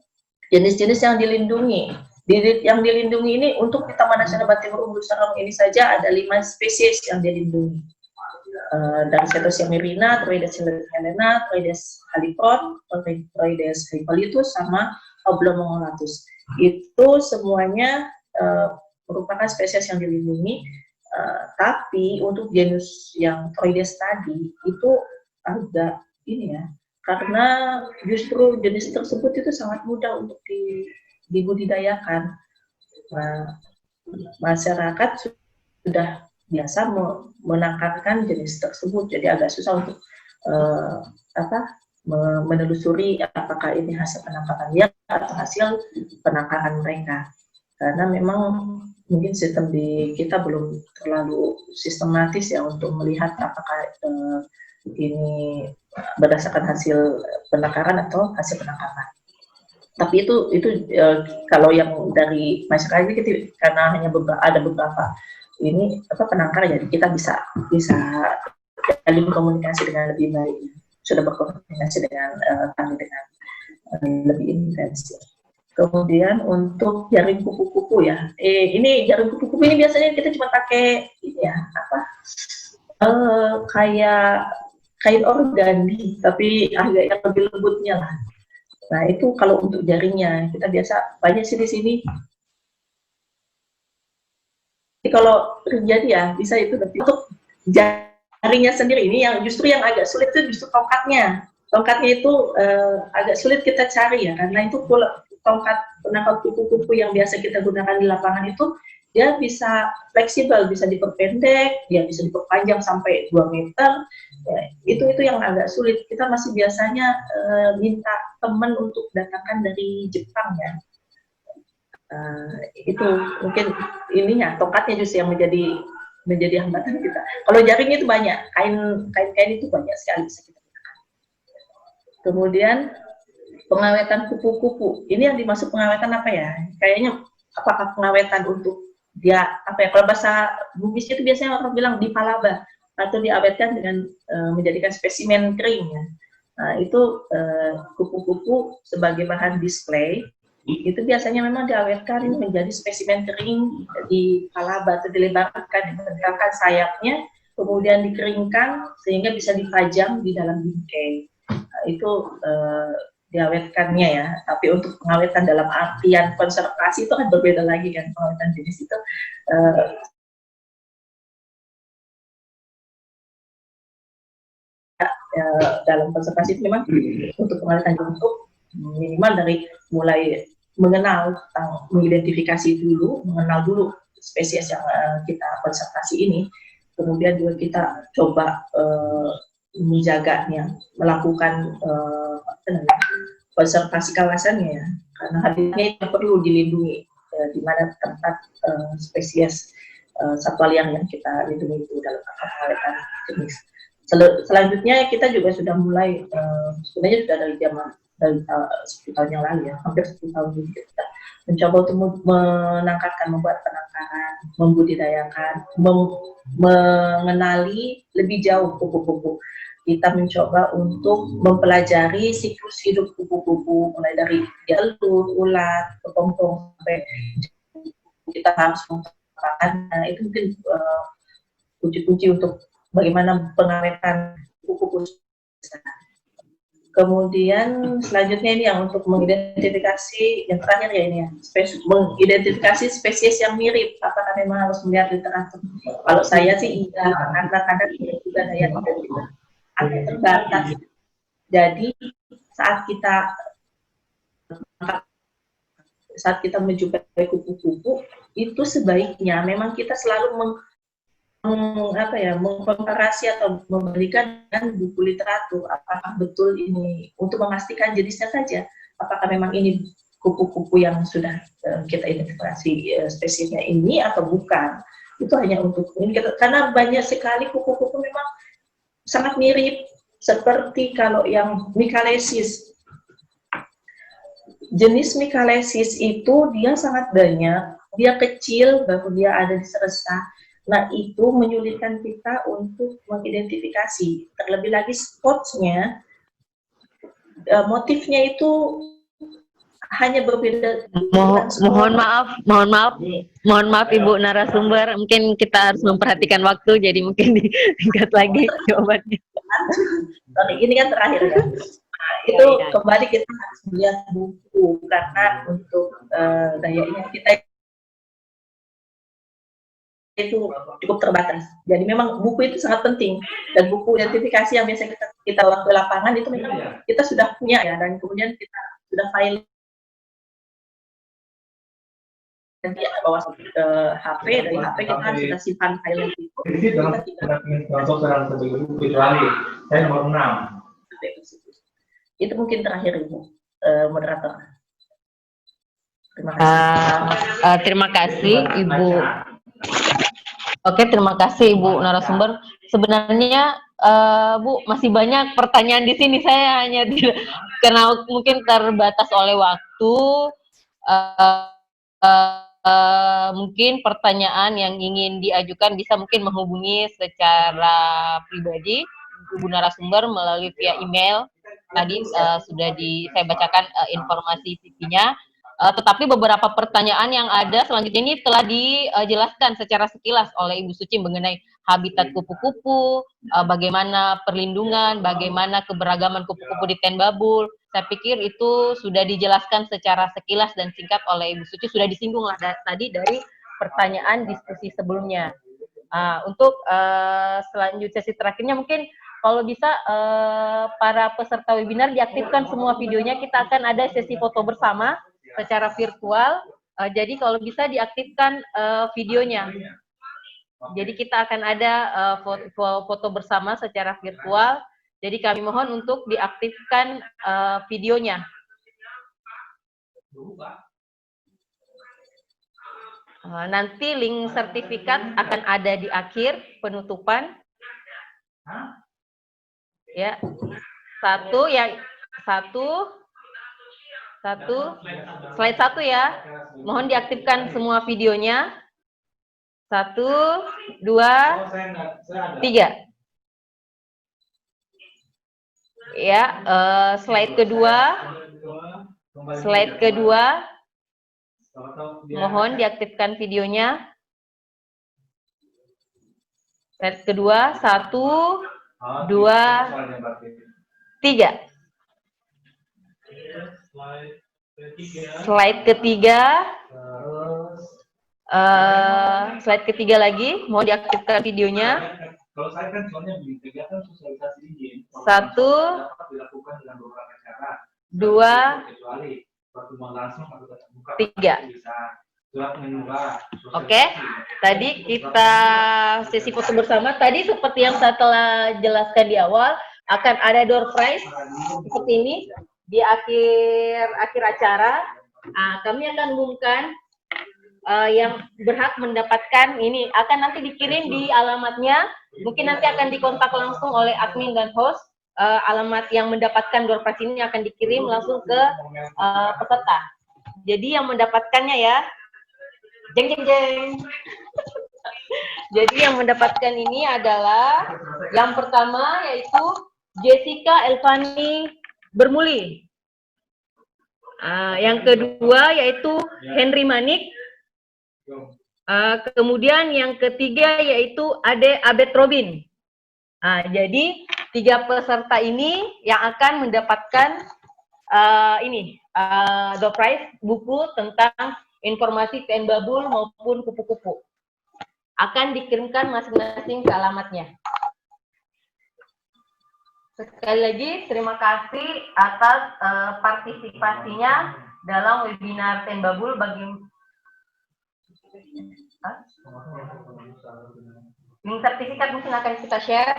jenis-jenis yang dilindungi. Yang dilindungi ini untuk di Taman Nasional Bantimurung Nusa Raung ini saja ada 5 spesies yang dilindungi. Dan Cetacea myrina, Troides helena, Troides halicon, Troides hypolitus, sama Oblongolatus. Itu semuanya merupakan spesies yang dilindungi, tapi untuk genus yang Troides tadi itu agak ini ya, karena justru jenis tersebut itu sangat mudah untuk dibudidayakan. Nah, masyarakat sudah biasa menangkapkan jenis tersebut, jadi agak susah untuk menelusuri apakah ini hasil penangkapan dia atau hasil penangkapan mereka. Karena memang mungkin sistem di kita belum terlalu sistematis ya untuk melihat apakah ini berdasarkan hasil penangkapan atau hasil penangkapan. Tapi itu kalau yang dari masyarakat ini kita, karena hanya ada beberapa ini penangkar, jadi kita bisa jalin komunikasi dengan lebih baik, sudah berkomunikasi dengan kami dengan lebih intensif. Kemudian untuk jaring kupu-kupu ya, ini jaring kupu-kupu ini biasanya kita cuma pakai ini ya kayak kain organik, tapi agak yang lebih lembutnya lah. Nah itu kalau untuk jaringnya kita biasa banyak sih di sini. Jadi kalau terjadi ya bisa itu nanti untuk jaringnya sendiri ini yang justru yang agak sulit itu justru tongkatnya. Tongkatnya itu agak sulit kita cari ya, karena itu tongkat penangkap kupu-kupu yang biasa kita gunakan di lapangan itu dia bisa fleksibel, bisa diperpendek, dia bisa diperpanjang sampai 2 meter. Ya, itu yang agak sulit. Kita masih biasanya minta teman untuk datangkan dari Jepang ya. Itu mungkin ininya tongkatnya justru yang menjadi hambatan kita. Kalau jaring itu banyak, kain itu banyak sekali bisa kita gunakan. Kemudian pengawetan kupu-kupu. Ini yang dimaksud pengawetan apa ya? Kayaknya apakah pengawetan untuk dia apa ya? Kalau bahasa Bugis itu biasanya orang bilang dipalaba atau diawetkan dengan menjadikan spesimen kering ya. Nah, itu kupu-kupu sebagai bahan display itu biasanya memang diawetkan menjadi spesimen kering di palaba atau dilebarkan, ditegakkan sayapnya, kemudian dikeringkan sehingga bisa dipajang di dalam bingkai. Nah, itu diawetkannya ya. Tapi untuk pengawetan dalam artian konservasi itu kan berbeda lagi kan, pengawetan jenis itu. Dalam konservasi itu memang untuk pengawetan bentuk minimal dari mulai mengenal tentang mengidentifikasi dulu, mengenal dulu spesies yang kita konservasi ini, kemudian juga kita coba menjaganya, melakukan konservasi kawasannya ya, karena habitatnya itu perlu dilindungi, di mana tempat spesies satwa liar yang kita lindungi itu dalam pengawetan jenis. Selanjutnya kita juga sudah mulai sebenarnya sudah dari 10 tahun yang lalu ya, hampir 10 tahun ini kita mencoba untuk membuat penangkaran, membudidayakan, mengenali lebih jauh kupu-kupu. Kita mencoba untuk mempelajari siklus hidup kupu-kupu, mulai dari jalur, ulat, kepompong, sampai kita harus mengembangkan. Nah, itu mungkin kunci-kunci untuk bagaimana pengawetan kupu-kupu. Kemudian selanjutnya ini yang untuk mengidentifikasi, yang terakhir ya ini ya, mengidentifikasi spesies yang mirip. Apakah memang harus melihat literatur? Kalau saya sih iya, karena kadang juga daya identitas agak terbatas. Jadi saat kita menjumpai kupu-kupu itu sebaiknya memang kita selalu mengkomparasi atau membandingkan dengan buku literatur, apakah betul ini untuk memastikan jenisnya saja, apakah memang ini kupu-kupu yang sudah kita identifikasi spesiesnya ini atau bukan. Itu hanya untuk ini, karena banyak sekali kupu-kupu memang sangat mirip, seperti kalau yang Micalensis. Jenis Micalensis itu dia sangat banyak, dia kecil, baru dia ada di seresah. Nah, itu menyulitkan kita untuk mengidentifikasi. Terlebih lagi spotsnya, motifnya itu hanya berbeda. Mohon maaf Ibu narasumber, mungkin kita harus memperhatikan waktu, jadi mungkin disingkat lagi jawabannya. Ini kan terakhir ya. Nah, itu kembali kita harus melihat buku, karena untuk daya ingat kita itu cukup terbatas. Jadi memang buku itu sangat penting, dan buku identifikasi yang biasa kita waktu lapangan itu memang kita sudah punya ya, dan kemudian kita sudah file dan dia bawa ke HP, dari HP kita sudah simpan file itu. Jadi jangan kita ingin contoh dalam satu buku kecuali saya nomor 6. Itu mungkin terakhir Ibu moderator. Terima kasih. Terima kasih Ibu. Oke, terima kasih Ibu narasumber. Sebenarnya Bu masih banyak pertanyaan di sini, saya hanya karena mungkin terbatas oleh waktu. Mungkin pertanyaan yang ingin diajukan bisa mungkin menghubungi secara pribadi Ibu narasumber melalui via email. Tadi sudah saya bacakan informasi CV-nya. Tetapi beberapa pertanyaan yang ada selanjutnya ini telah dijelaskan secara sekilas oleh Ibu Suci mengenai habitat kupu-kupu, bagaimana perlindungan, bagaimana keberagaman kupu-kupu di Tenbabul. Saya pikir itu sudah dijelaskan secara sekilas dan singkat oleh Ibu Suci, sudah disinggung lah tadi dari pertanyaan diskusi sebelumnya. Untuk selanjutnya sesi terakhirnya mungkin kalau bisa para peserta webinar diaktifkan semua videonya, kita akan ada sesi foto bersama secara virtual, jadi kalau bisa diaktifkan videonya. Jadi kita akan ada foto bersama secara virtual, jadi kami mohon untuk diaktifkan videonya. Nanti link sertifikat akan ada di akhir penutupan. Ya, satu, slide 1 ya. Mohon diaktifkan semua videonya. 1, 2, 3. Ya, slide kedua. Mohon diaktifkan videonya. Slide kedua, 1, 2, 3. Slide ketiga. Slide ketiga lagi, mau diaktifkan videonya. Kalau saya kan soalnya di kegiatan sosialisasi izin. 1, 2, 3. Oke, tadi kita sesi foto bersama. Tadi seperti yang saya telah jelaskan di awal, akan ada door prize seperti ini di akhir acara. Kami akan umumkan yang berhak mendapatkan ini, akan nanti dikirim di alamatnya. Mungkin nanti akan dikontak langsung oleh admin dan host. Alamat yang mendapatkan door prize ini akan dikirim langsung ke peserta. Jadi yang mendapatkannya ya, jeng jeng jeng. Jadi yang mendapatkan ini adalah yang pertama yaitu Jessica Elvani Bermuli. Yang kedua yaitu Henry Manik. Kemudian yang ketiga yaitu Ade Abed Robin. Jadi 3 peserta ini yang akan mendapatkan door prize buku tentang informasi Tenbabul maupun kupu-kupu. Akan dikirimkan masing-masing ke alamatnya. Sekali lagi terima kasih atas partisipasinya dalam webinar Tenbabul bagi link sertifikat mungkin akan kita share.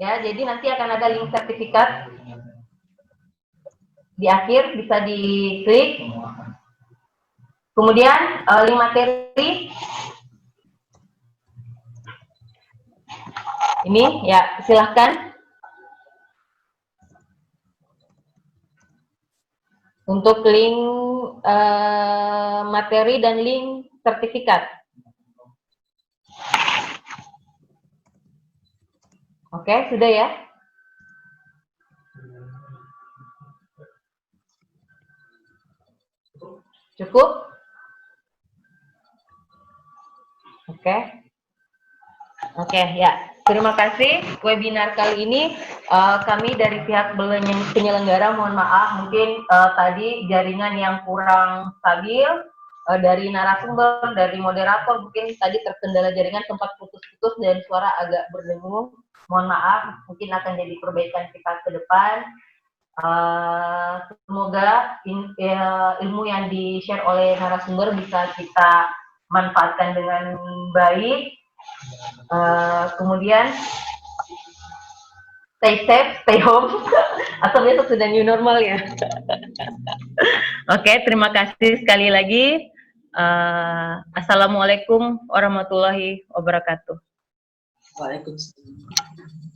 Ya, jadi nanti akan ada link sertifikat di akhir, bisa diklik. Kemudian link materi ini ya, silahkan untuk link materi dan link sertifikat. Oke, sudah ya? Cukup? Oke, ya. Terima kasih. Webinar kali ini kami dari pihak penyelenggara mohon maaf mungkin tadi jaringan yang kurang stabil dari narasumber, dari moderator mungkin tadi terkendala jaringan, sempat putus-putus dan suara agak berdengung. Mohon maaf, mungkin akan jadi perbaikan kita ke depan. Semoga ilmu yang di-share oleh narasumber bisa kita manfaatkan dengan baik. Kemudian stay safe, stay home, atau besok sudah new normal ya. Oke, terima kasih sekali lagi. Assalamualaikum warahmatullahi wabarakatuh. Waalaikumsalam.